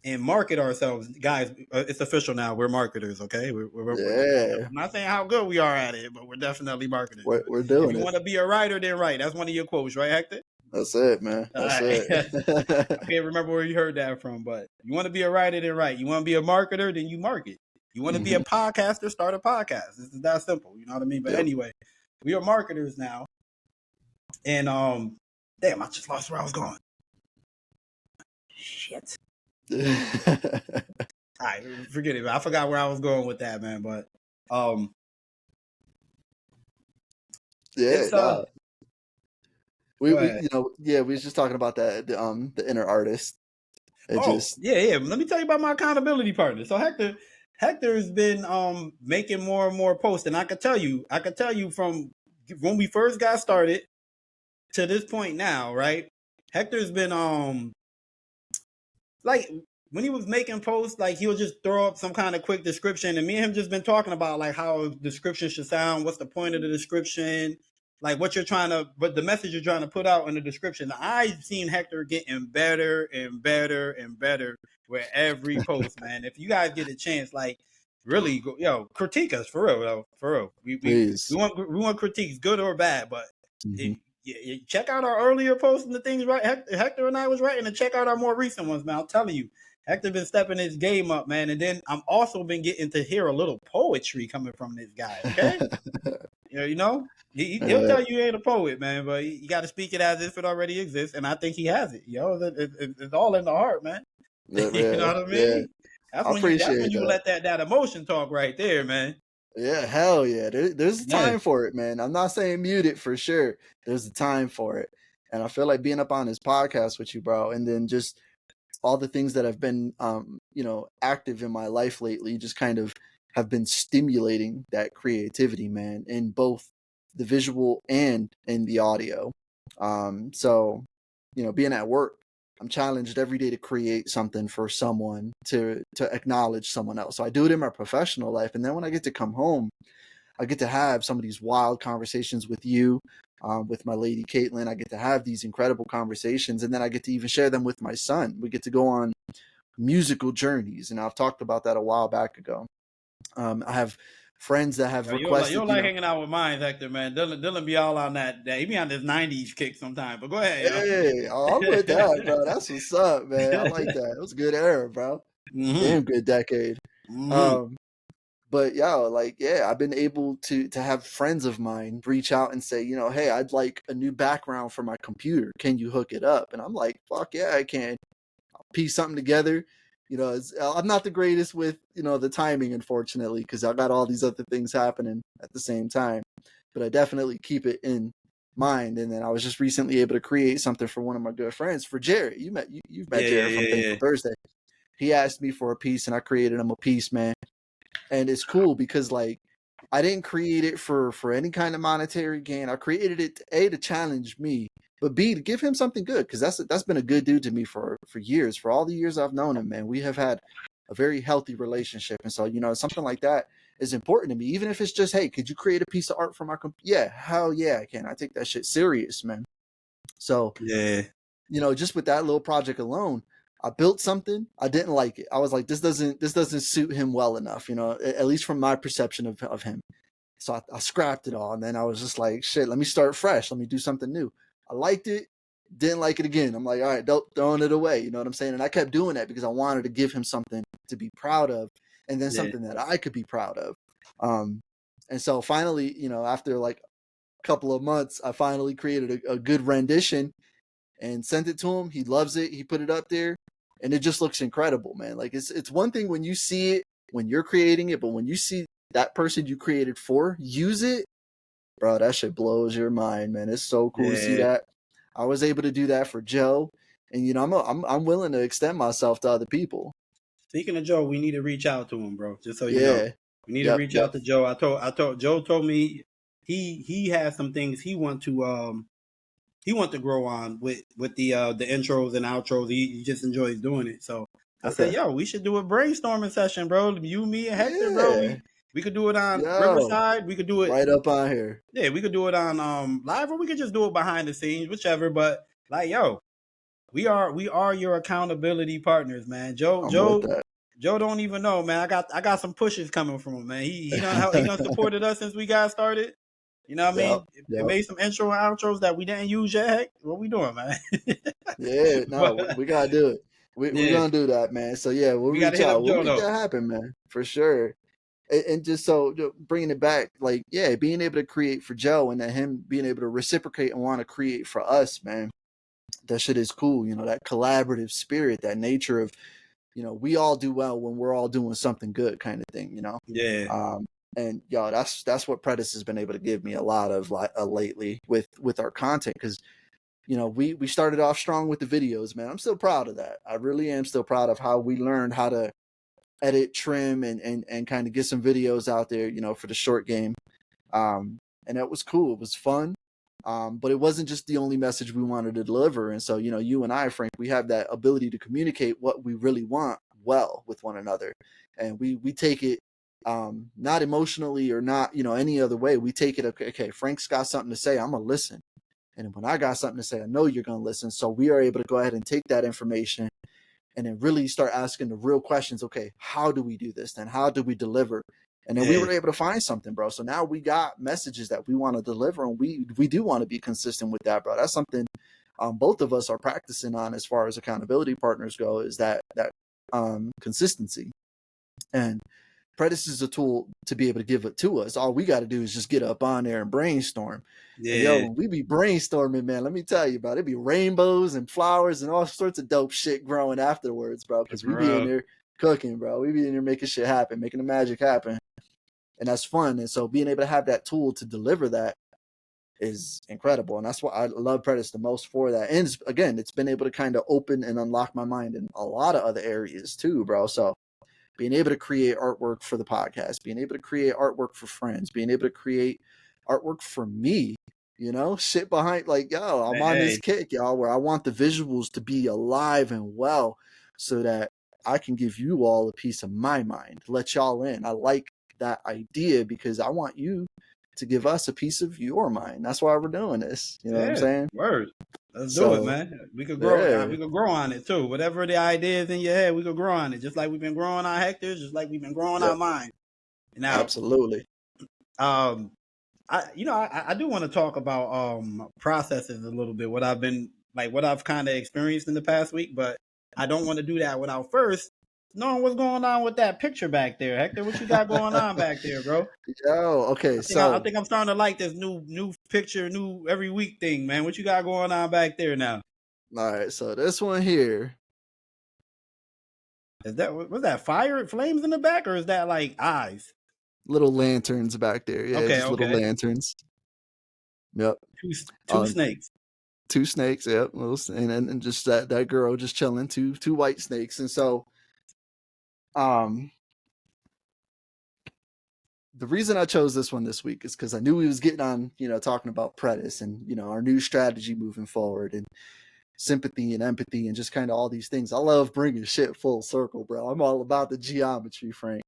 and market ourselves, guys. It's official now. We're marketers, okay? We're I'm not saying how good we are at it, but we're definitely marketers. We're doing it. If you want to be a writer, then write. That's one of your quotes, right, Hector? That's it, man. That's it. I can't remember where you heard that from, but you want to be a writer, then write. You want to be a marketer, then you market. You want to be a podcaster, start a podcast. This is that simple. You know what I mean? But anyway, we are marketers now. And damn, I just lost where I was going. Shit. All right, forget it. I forgot where I was going with that, man. But we was just talking about that, the inner artist. Yeah. Let me tell you about my accountability partner. So Hector has been making more and more posts, and I could tell you from when we first got started to this point now, right? Hector's been like, when he was making posts, like, he'll just throw up some kind of quick description, and me and him just been talking about like how a description should sound, what's the point of the description, like what you're trying to, but the message you're trying to put out in the description. I've seen Hector getting better and better and better with every post, man. If you guys get a chance, like really, critique us for real, though, for real. Please. We want critiques, good or bad, but Mhm. check out our earlier posts and the things right Hector and I was writing, and check out our more recent ones, man. I'm telling you, Hector been stepping his game up, man. And then I'm also been getting to hear a little poetry coming from this guy. Okay, you know, he'll tell you he ain't a poet, man, but you got to speak it as if it already exists, and I think he has it. It's all in the heart, man. Yeah, You know what I yeah. mean? That's I when appreciate you that. let that emotion talk right there, man. Yeah, hell yeah. There's a Yeah. time for it, man. I'm not saying mute it for sure. There's a time for it. And I feel like being up on this podcast with you, bro, and then just all the things that have been active in my life lately just kind of have been stimulating that creativity, man, in both the visual and in the audio. So being at work, I'm challenged every day to create something for someone to acknowledge someone else. So I do it in my professional life, and then when I get to come home, I get to have some of these wild conversations with you, with my lady Caitlin. I get to have these incredible conversations, and then I get to even share them with my son. We get to go on musical journeys, and I've talked about that a while back ago. I have friends that have You don't requested, like hanging out with mine, Hector, man. Dylan be all on that. He be on this '90s kick sometimes. But go ahead, hey, I'm with that, bro. That's what's up, man. I like that. It was a good era, bro. Mm-hmm. Damn good decade. Mm-hmm. But I've been able to have friends of mine reach out and say, hey, I'd like a new background for my computer. Can you hook it up? And I'm like, fuck yeah, I can. I'll piece something together. I'm not the greatest with the timing, unfortunately, because I got all these other things happening at the same time. But I definitely keep it in mind. And then I was just recently able to create something for one of my good friends, for Jared. You've met Jared from Thankful Thursday. He asked me for a piece, and I created him a piece, man. And it's cool because I didn't create it for any kind of monetary gain. I created it to challenge me, but B, to give him something good, because that's been a good dude to me for years. For all the years I've known him, man, we have had a very healthy relationship. And so something like that is important to me, even if it's just, hey, could you create a piece of art for my yeah, hell yeah, I can. I take that shit serious, man. So just with that little project alone, I built something. I didn't like it. I was like, this doesn't suit him well enough, at least from my perception of him. So I scrapped it all. And then I was just like, shit, let me start fresh. Let me do something new. I liked it. Didn't like it again. I'm like, all right, throwing it away. You know what I'm saying? And I kept doing that because I wanted to give him something to be proud of, and then something that I could be proud of. And so finally, after like a couple of months, I finally created a good rendition and sent it to him. He loves it. He put it up there, and it just looks incredible, man. Like it's one thing when you see it, when you're creating it, but when you see that person you created for use it, bro, that shit blows your mind, man. It's so cool to see that. I was able to do that for Joe, and I'm willing to extend myself to other people. Speaking of Joe, we need to reach out to him, bro. Just so you know, we need to reach out to Joe. I told Joe told me he has some things he want to grow on with the intros and outros. He just enjoys doing it. So I said, yo, we should do a brainstorming session, bro. You, me, and Hector, bro. We could do it on Riverside. We could do it right up on here. Yeah, we could do it on live, or we could just do it behind the scenes, whichever. But like, yo, we are your accountability partners, man. Joe don't even know, man. I got some pushes coming from him, man. He done supported us since we got started. You know what I mean? It made some intro and outros that we didn't use yet. Heck, what we doing, man? We gotta do it. We're gonna do that, man. So yeah, we'll reach out. We'll make that happen, man, for sure. And just so bringing it back, like, yeah, being able to create for Joe, and then him being able to reciprocate and want to create for us, man, that shit is cool. That collaborative spirit, that nature of, we all do well when we're all doing something good, kind of thing. And that's what Predis has been able to give me a lot of lately with our content, because we started off strong with the videos, man. I'm still proud of that. I really am still proud of how we learned how to edit, trim, and kind of get some videos out there, for the short game. And that was cool. It was fun. But it wasn't just the only message we wanted to deliver. And so, you and I, Frank, we have that ability to communicate what we really want well with one another. And we take it not emotionally or not, any other way. We take it, okay, Frank's got something to say, I'm going to listen. And when I got something to say, I know you're going to listen. So we are able to go ahead and take that information and then really start asking the real questions. Okay, how do we do this then? How do we deliver? And then we were able to find something, bro. So now we got messages that we want to deliver, and we do want to be consistent with that, bro. That's something both of us are practicing on as far as accountability partners go, is that consistency. And Predis is a tool to be able to give it to us. All we got to do is just get up on there and brainstorm. Yeah. And yo, when we be brainstorming, man, let me tell you, bro, it'd be rainbows and flowers and all sorts of dope shit growing afterwards, bro. Because we be in there cooking, bro. We be in there making shit happen, making the magic happen. And that's fun. And so being able to have that tool to deliver that is incredible. And that's why I love Predis the most for that. And again, it's been able to kind of open and unlock my mind in a lot of other areas too, bro. So being able to create artwork for the podcast, being able to create artwork for friends, being able to create artwork for me, shit behind, like, yo, I'm on this kick, y'all, where I want the visuals to be alive and well so that I can give you all a piece of my mind, let y'all in. I like that idea because I want you to give us a piece of your mind. That's why we're doing this. You know what I'm saying? Word. Let's do it, man. We could grow. Yeah. We could grow on it too. Whatever the idea is in your head, we could grow on it. Just like we've been growing our hectares, just like we've been growing our mind. Now, absolutely. I do want to talk about processes a little bit. What I've kind of experienced in the past week, but I don't want to do that without first knowing what's going on with that picture back there. Hector, what you got going on back there, bro? Yo, okay. I think I'm starting to like this new picture, new every week thing, man. What you got going on back there now? All right, so this one here. Was that flames in the back, or is that like eyes? Little lanterns back there. Yeah, just little lanterns. Yep. Two snakes. Two snakes, yep. And just that girl just chilling, two white snakes. And so the reason I chose this one this week is because I knew we was getting on, talking about Predis and, our new strategy moving forward and sympathy and empathy and just kind of all these things. I love bringing shit full circle, bro. I'm all about the geometry, Frank.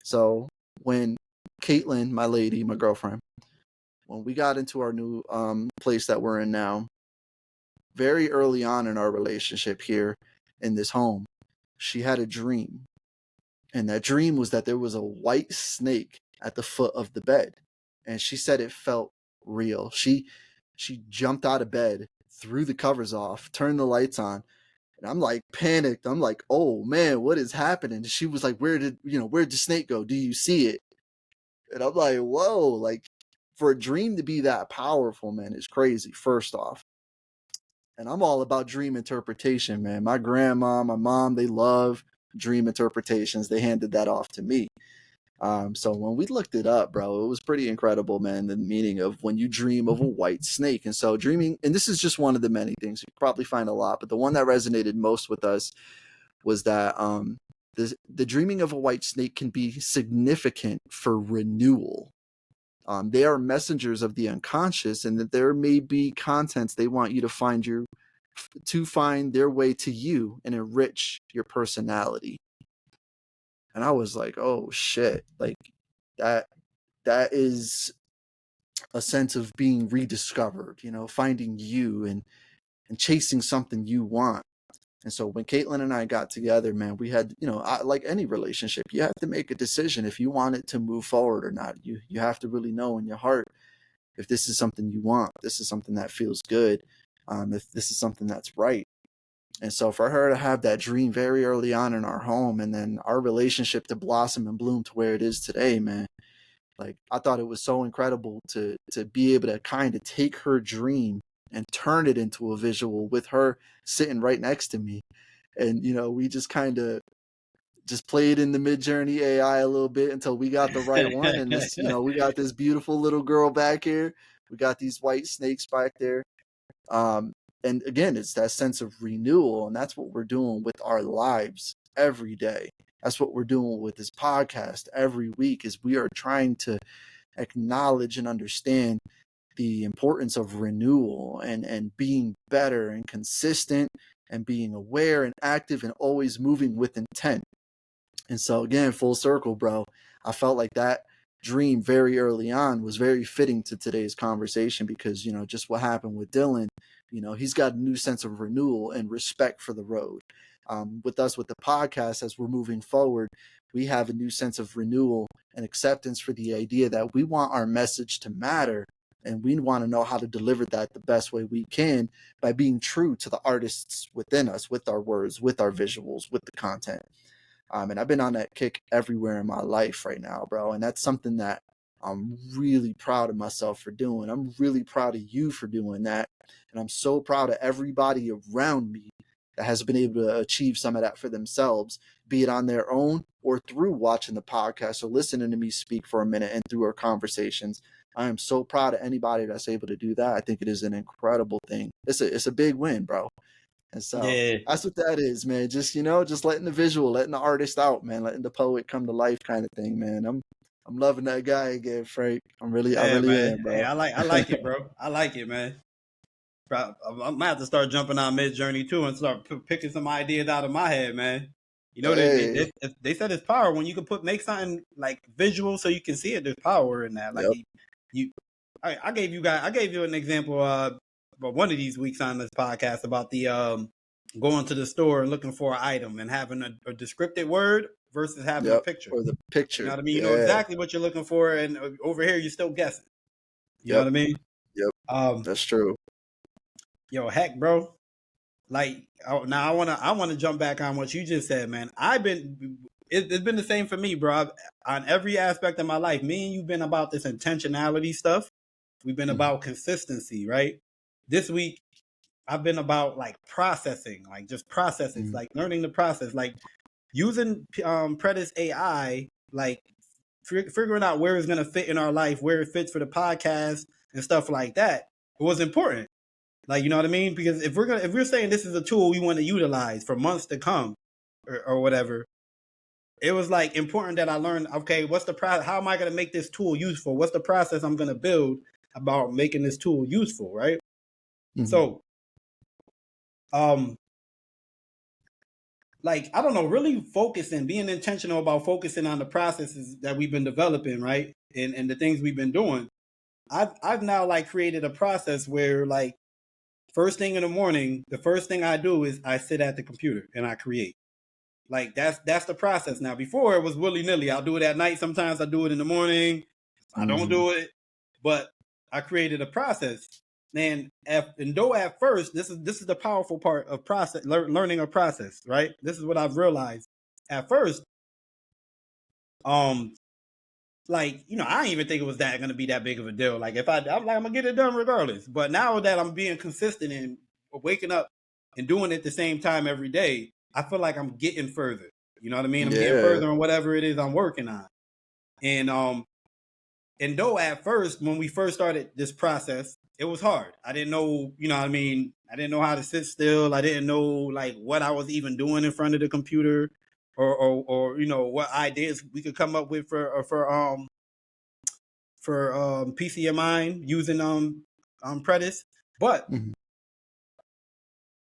So when Caitlin, my lady, my girlfriend, when we got into our new place that we're in now, very early on in our relationship here in this home, she had a dream. And that dream was that there was a white snake at the foot of the bed. And she said it felt real. She jumped out of bed, threw the covers off, turned the lights on. And I'm like panicked. I'm like, oh man, what is happening? She was like, where'd the snake go? Do you see it? And I'm like, whoa, like for a dream to be that powerful, man, is crazy, first off. And I'm all about dream interpretation, man. My grandma, my mom, they love dream interpretations. They handed that off to me. So when we looked it up, bro, it was pretty incredible, man, the meaning of when you dream of a white snake. And so dreaming, and this is just one of the many things, you probably find a lot, but the one that resonated most with us was that the dreaming of a white snake can be significant for renewal. They are messengers of the unconscious, and that there may be contents they want you to find their way to you and enrich your personality. And I was like, oh shit, like that is a sense of being rediscovered, finding you and chasing something you want. And so when Caitlin and I got together, man, we had, like any relationship, you have to make a decision if you want it to move forward or not. You have to really know in your heart if this is something you want, this is something that feels good, if this is something that's right. And so for her to have that dream very early on in our home, and then our relationship to blossom and bloom to where it is today, man, like I thought it was so incredible to be able to kind of take her dream and turn it into a visual with her sitting right next to me. And, we just kind of just played in the Midjourney AI a little bit until we got the right one. And this, we got this beautiful little girl back here. We got these white snakes back there. And again, it's that sense of renewal. And that's what we're doing with our lives every day. That's what we're doing with this podcast every week, is we are trying to acknowledge and understand the importance of renewal and being better and consistent and being aware and active and always moving with intent. And so again, full circle, bro, I felt like that dream very early on was very fitting to today's conversation because, just what happened with Dylan, he's got a new sense of renewal and respect for the road. With us, with the podcast, as we're moving forward, we have a new sense of renewal and acceptance for the idea that we want our message to matter, and we want to know how to deliver that the best way we can by being true to the artists within us, with our words, with our visuals, with the content. And I've been on that kick everywhere in my life right now, bro. And that's something that I'm really proud of myself for doing. I'm really proud of you for doing that. And I'm so proud of everybody around me that has been able to achieve some of that for themselves, be it on their own or through watching the podcast or listening to me speak for a minute and through our conversations. I am so proud of anybody that's able to do that. I think it is an incredible thing. It's a big win, bro. And so that's what that is, man. Just, just letting the visual, letting the artist out, man, letting the poet come to life kind of thing, man. I'm loving that guy again, Frank. I really man. am, bro. Hey, I like it, bro. I like it, man. I'm gonna have to start jumping on mid journey too and start picking some ideas out of my head, man. They said it's power when you can make something like visual so you can see it. There's power in that. Like I gave you an example about one of these weeks on this podcast about the going to the store and looking for an item and having a descriptive word versus having a picture. Or the picture. You know what I mean? You know exactly what you're looking for, and over here you're still guessing. You know what I mean? Yep. That's true. Yo, heck, bro. Like now, I wanna jump back on what you just said, man. It's been the same for me, bro. On every aspect of my life, me and you've been about this intentionality stuff. We've been about consistency, right? This week, I've been about like processing, like just processes, like learning the process, like using Predis AI, like figuring out where it's gonna fit in our life, where it fits for the podcast and stuff like that. It was important. Like, you know what I mean? Because if we're saying this is a tool we want to utilize for months to come or whatever, it was like important that I learned, okay, what's the process? How am I going to make this tool useful? What's the process I'm going to build about making this tool useful, right? So, like, I don't know, really focusing, being intentional about focusing on the processes that we've been developing, right? And the things we've been doing. I've now like created a process where like, first thing in the morning, the first thing I do is I sit at the computer and I create. Like that's the process now. Before it was willy-nilly. I'll do it at night. Sometimes I do it in the morning. I don't do it, but I created a process. And though at first, this is the powerful part of process, learning a process, right? This is what I've realized. At first, like, I didn't even think it was going to be that big of a deal. Like I'm gonna get it done regardless. But now that I'm being consistent and waking up and doing it at the same time every day, I feel like I'm getting further. You know what I mean? I'm getting further on whatever it is I'm working on. And though at first, when we first started this process, it was hard. I didn't know, you know what I mean? I didn't know how to sit still. I didn't know like what I was even doing in front of the computer. Or what ideas we could come up with for PCMI using Predis. But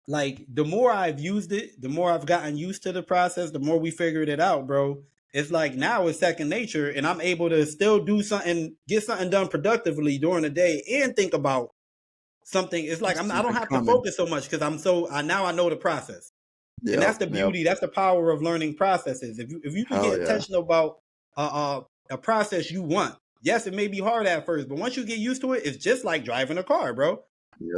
like the more I've used it, the more I've gotten used to the process, the more we figured it out, bro. It's like now it's second nature, and I'm able to still do something, get something done productively during the day, and think about something. It's like I don't have to focus so much because now I know the process. And that's the beauty. That's the power of learning processes. If you can get intentional about a process you want, yes, it may be hard at first, but once you get used to it, it's just like driving a car, bro.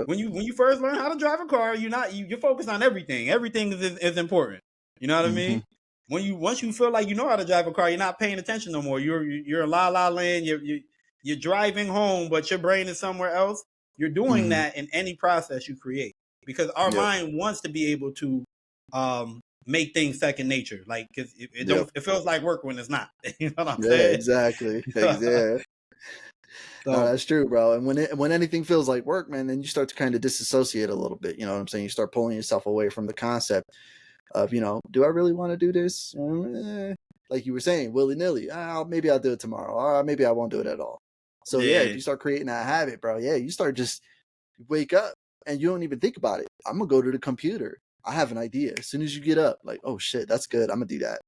When you first learn how to drive a car, you're focused on everything. Everything is important. You know what I mean? Once you feel like you know how to drive a car, you're not paying attention no more. You're in la la land. You're driving home, but your brain is somewhere else. You're doing that in any process you create because our mind wants to be able to make things second nature, like because it feels like work when it's not. You know what I'm saying? Exactly. So, no, that's true, bro. And when anything feels like work, man, then you start to kind of disassociate a little bit. You know what I'm saying? You start pulling yourself away from the concept of, do I really want to do this? Like you were saying, willy-nilly. Maybe I'll do it tomorrow. Or maybe I won't do it at all. So if you start creating that habit, bro, you start just wake up and you don't even think about it. I'm gonna go to the computer. I have an idea. As soon as you get up, like, oh shit, that's good. I'm gonna do that.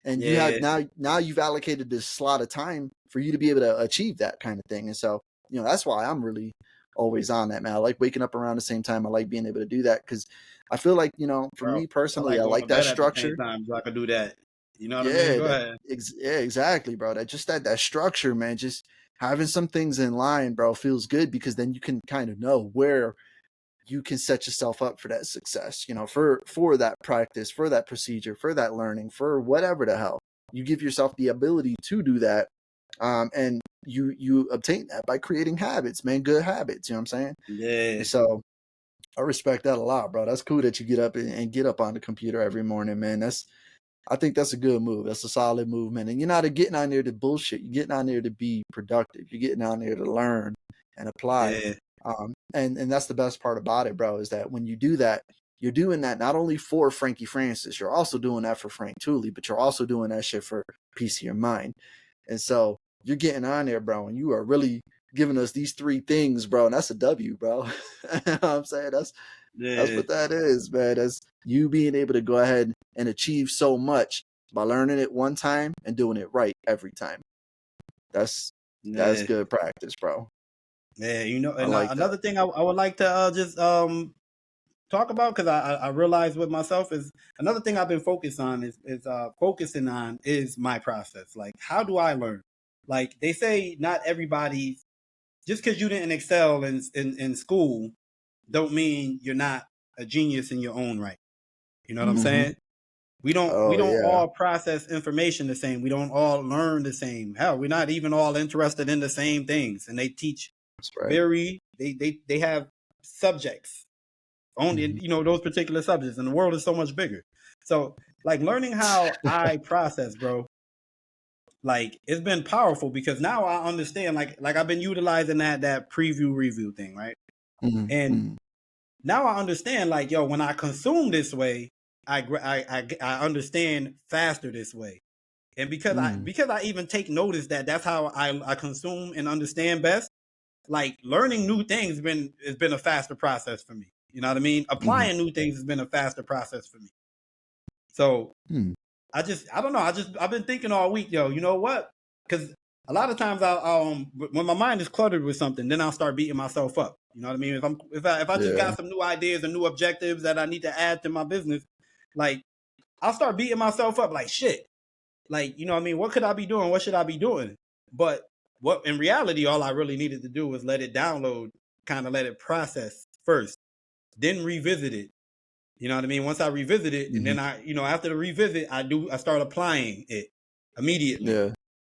And you have Yeah, now you've allocated this slot of time for you to be able to achieve that kind of thing. And so, that's why I'm really always on that, man. I like waking up around the same time. I like being able to do that because I feel like, for bro. me I personally, like I going to like that bed at the same structure. time so I can do that. You know what I mean? Yeah, Go ahead. yeah, exactly, bro. That structure, man. Just having some things in line, bro, feels good because then you can kind of know where you can set yourself up for that success, for that practice, for that procedure, for that learning, for whatever the hell. You give yourself the ability to do that. And you obtain that by creating habits, man, good habits, you know what I'm saying? Yeah, And so I respect that a lot, bro. That's cool that you get up and get up on the computer every morning, man. I think that's a good move. That's a solid move, man. And you're not getting on there to bullshit. You're getting on there to be productive. You're getting on there to learn and apply. yeah, And that's the best part about it, bro, is that when you do that, you're doing that not only for Frankie Francis, you're also doing that for Frank Tooley, but you're also doing that shit for peace of your mind. And so you're getting on there, bro, and you are really giving us these three things, bro. And that's a W, bro. You know what I'm saying? That's yeah, what that is, man. That's you being able to go ahead and achieve so much by learning it one time and doing it right every time. That's yeah, good practice, bro. yeah. I And like that. another thing I would like to just talk about, because I realize with myself is another thing I've been focused on is focusing on is my process. Like, how do I learn? Like they say, not everybody, just because you didn't excel in school, don't mean you're not a genius in your own right. You know what I'm Mm-hmm. saying? We Oh don't yeah, all process information the same. We don't all learn the same. Hell, we're not even all interested in the same things. And they teach that's right. they have subjects only, Mm-hmm. those particular subjects, and the world is so much bigger. So like learning how I process, bro, like it's been powerful because now I understand, like I've been utilizing that preview review thing, right? And Mm-hmm. now I understand, like, yo, when I consume this way, I understand faster this way. And Mm-hmm. because I even take notice that that's how I consume and understand best, like learning new things has been a faster process for me. You know what I mean? Mm-hmm. Applying new things has been a faster process for me. So Mm-hmm. I don't know. I've been thinking all week, yo. You know what? Because a lot of times when my mind is cluttered with something, then I'll start beating myself up. You know what I mean? If I just Yeah. got some new ideas and new objectives that I need to add to my business, like I'll start beating myself up. Like shit. Like, you know what I mean? What could I be doing? What should I be doing? But what in reality, all I really needed to do was let it download, kind of let it process first, then revisit it. You know what I mean? Once I revisit it, and Mm-hmm. then after the revisit, I start applying it immediately, Yeah.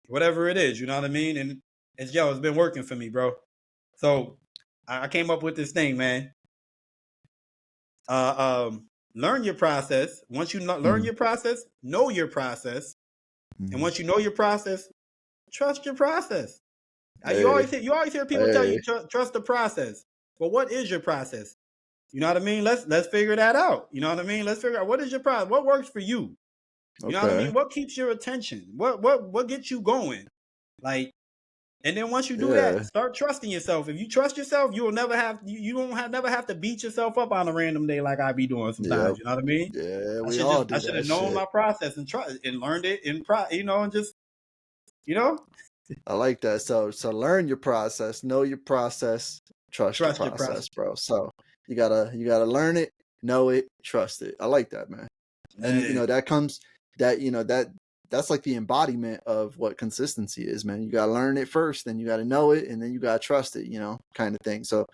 whatever it is. You know what I mean? And it's been working for me, bro. So I came up with this thing, man. Learn your process. Once you learn Mm-hmm. your process, know your process, and Mm-hmm. once you know your process, trust your process. Hey. You always hear people tell Hey. you trust the process. But what is your process? You know what I mean? Let's figure that out. You know what I mean? Let's figure out what is your process. What works for you? You know what I Okay. mean? What keeps your attention? What gets you going? Like, and then once you do that, Yeah. start trusting yourself. If you trust yourself, you will never have you don't have never have to beat yourself up on a random day like I be doing Yep. sometimes. You know what I mean? Yeah. We all I do should that have known shit. my process and trust and learned it and just you know I like that. So learn your process, know your process, trust your trust your process. process, bro. So you gotta learn it, know it, trust it. I like that, man. And Yeah, that comes that that's like the embodiment of what consistency is, man. You gotta learn it first, then you gotta know it, and then you gotta trust it, kind of thing. So,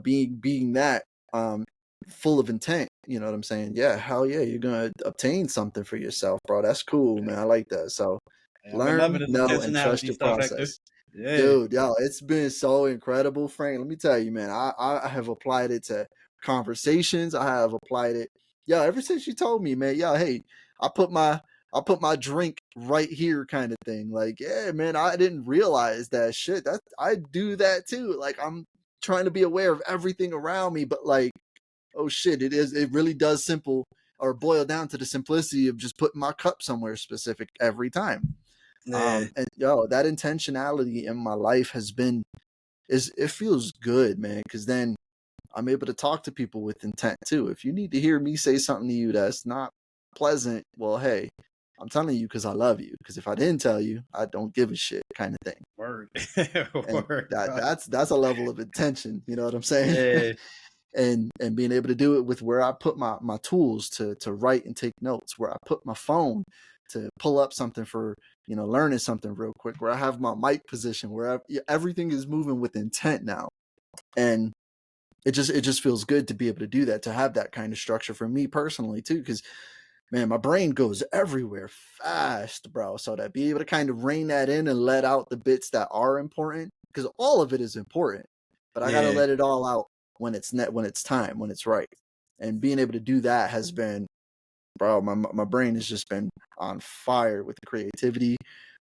being that um full of intent, you know what I'm saying? Yeah, hell yeah, you're gonna obtain something for yourself, bro. That's cool, man. I like that. So yeah, I've been loving learn, this know, and trust intentionality your stuff, Hector. process. Yeah, Dude, yo, it's been so incredible, Frank. Let me tell you, man. I have applied it to conversations. I have applied it. Yo, ever since you told me, man, yo, hey, I put my I put my drink right here kind of thing. Like, yeah, man, I didn't realize that shit. That I do that too. Like I'm trying to be aware of everything around me, but like, oh shit, it really does simple or boil down to the simplicity of just putting my cup somewhere specific every time. yeah, And yo, that intentionality in my life has been is it feels good, man, because then I'm able to talk to people with intent too. If you need to hear me say something to you that's not pleasant, well, hey, I'm telling you because I love you. Because if I didn't tell you, I don't give a shit kind of thing. Word. And Word, bro. that's a level of intention. You know what I'm saying? Yeah. and being able to do it with where I put my tools to write and take notes, where I put my phone to pull up something for, you know, learning something real quick, where I have my mic position, where everything is moving with intent now. And it just feels good to be able to do that, to have that kind of structure for me personally too, because man, my brain goes everywhere fast, bro. So to be able to kind of rein that in and let out the bits that are important, because all of it is important, but I got to Yeah. let it all out when it's when it's time, when it's right. And being able to do that has been, bro, my brain has just been on fire with creativity,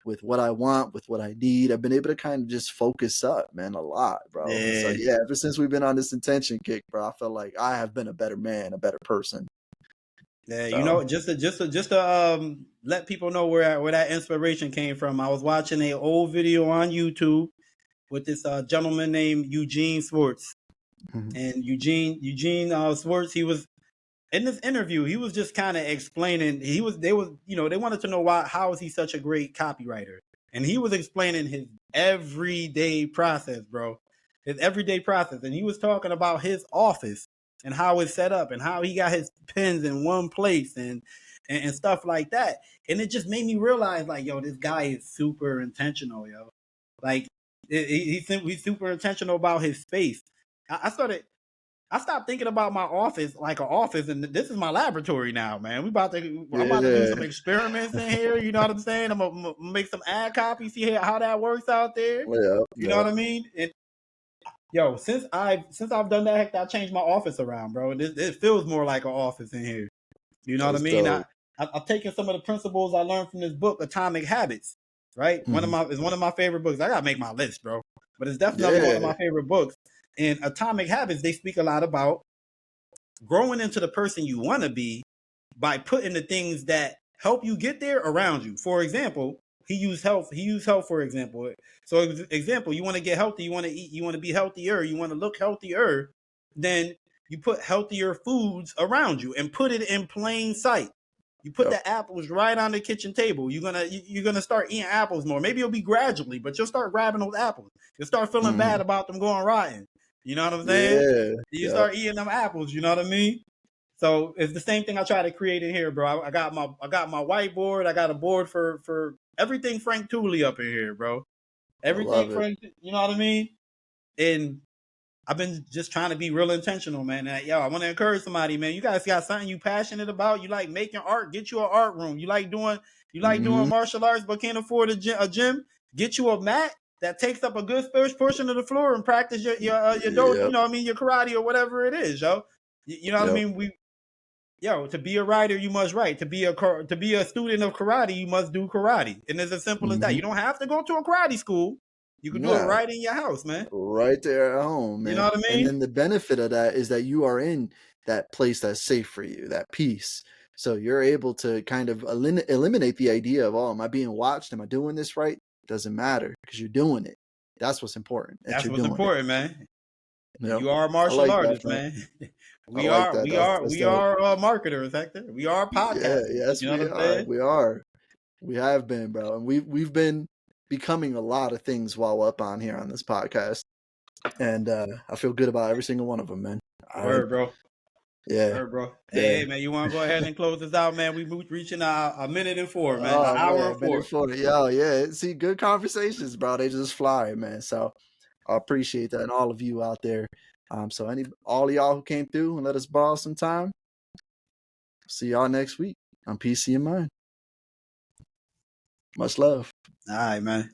with what I want, with what I need. I've been able to kind of just focus up, man, a lot, bro. And so, Yeah. yeah, ever since we've been on this intention kick, bro, I feel like I have been a better man, a better person. Yeah, you So, know, just to let people know where that inspiration came from. I was watching an old video on YouTube with this gentleman named Eugene Swartz, mhm. and Eugene Swartz. He was in this interview. He was just kind of explaining. They wanted to know how is he such a great copywriter, and he was explaining his everyday process, bro. His everyday process, and he was talking about his office and how it's set up and how he got his pens in one place and stuff like that. And it just made me realize, like, yo, this guy is super intentional, yo. Like, he's super intentional about his space. I stopped thinking about my office like an office, and this is my laboratory now, man. I'm about to do some Yeah. experiments in here. You know what I'm saying? I'm gonna make some ad copy, see how that works out there. Yeah. You know what I mean? And yo, since I've done that, I changed my office around, bro. It feels more like an office in here. You know what I That's mean? dope. I've taken some of the principles I learned from this book, Atomic Habits. Right? Mhm. It's one of my favorite books. I gotta make my list, bro. But it's definitely one of Yeah. my favorite books. And Atomic Habits, they speak a lot about growing into the person you want to be by putting the things that help you get there around you. For example, he used health for example. So example, you want to get healthy, you want to eat, you want to be healthier, you want to look healthier, then you put healthier foods around you and put it in plain sight. You put Yep. the apples right on the kitchen table. You're gonna start eating apples more. Maybe it'll be gradually, but you'll start grabbing those apples. You'll start feeling Mhm. bad about them going rotten. You know what I'm saying? Yeah. You Yep. start eating them apples. You know what I mean? So it's the same thing I try to create in here, bro. I got my whiteboard. I got a board for everything Frank Tooley up in here, bro. I Everything love it. Frank, you know what I mean? And I've been just trying to be real intentional, man. And, yo, I want to encourage somebody, man. You guys got something you passionate about. You like making art, get you an art room. You like doing Mhm. martial arts but can't afford a gym. Get you a mat that takes up a good portion of the floor and practice your do, you Yep. know what I mean, your karate or whatever it is, yo. You know what I Yep. mean? To be a writer, you must write. To be a student of karate, you must do karate. And it's as simple as that. Mhm. You don't have to go to a karate school. You can do it Nah. right in your house, man. Right there at home, You know man. what I And mean? then the benefit of that is that you are in that place that's safe for you, that peace. So you're able to kind of eliminate the idea of, oh, am I being watched? Am I doing this right? Doesn't matter because you're doing it. That's what's important, that That's you're what's doing it. important, man. And Yep. you are a I martial like that, artist, Frank. man. I like that. That's We dope. are marketers, Hector. We are Yeah, podcasters. yes, You know what we I'm are. saying? We are. We have been, bro. And we've been becoming a lot of things while up on here on this podcast. And I feel good about every single one of them, man. I Word, bro. yeah. Word, bro. Yeah. Hey, man, you want to go ahead and close this out, man? We reaching a minute and 4, man. An Oh hour man, and been in 4. for it. Yo, yeah. See, good conversations, bro. They just fly, man. So I appreciate that, and all of you out there. So all of y'all who came through and let us borrow some time. See y'all next week on PC and Mind. Much love. All right, man.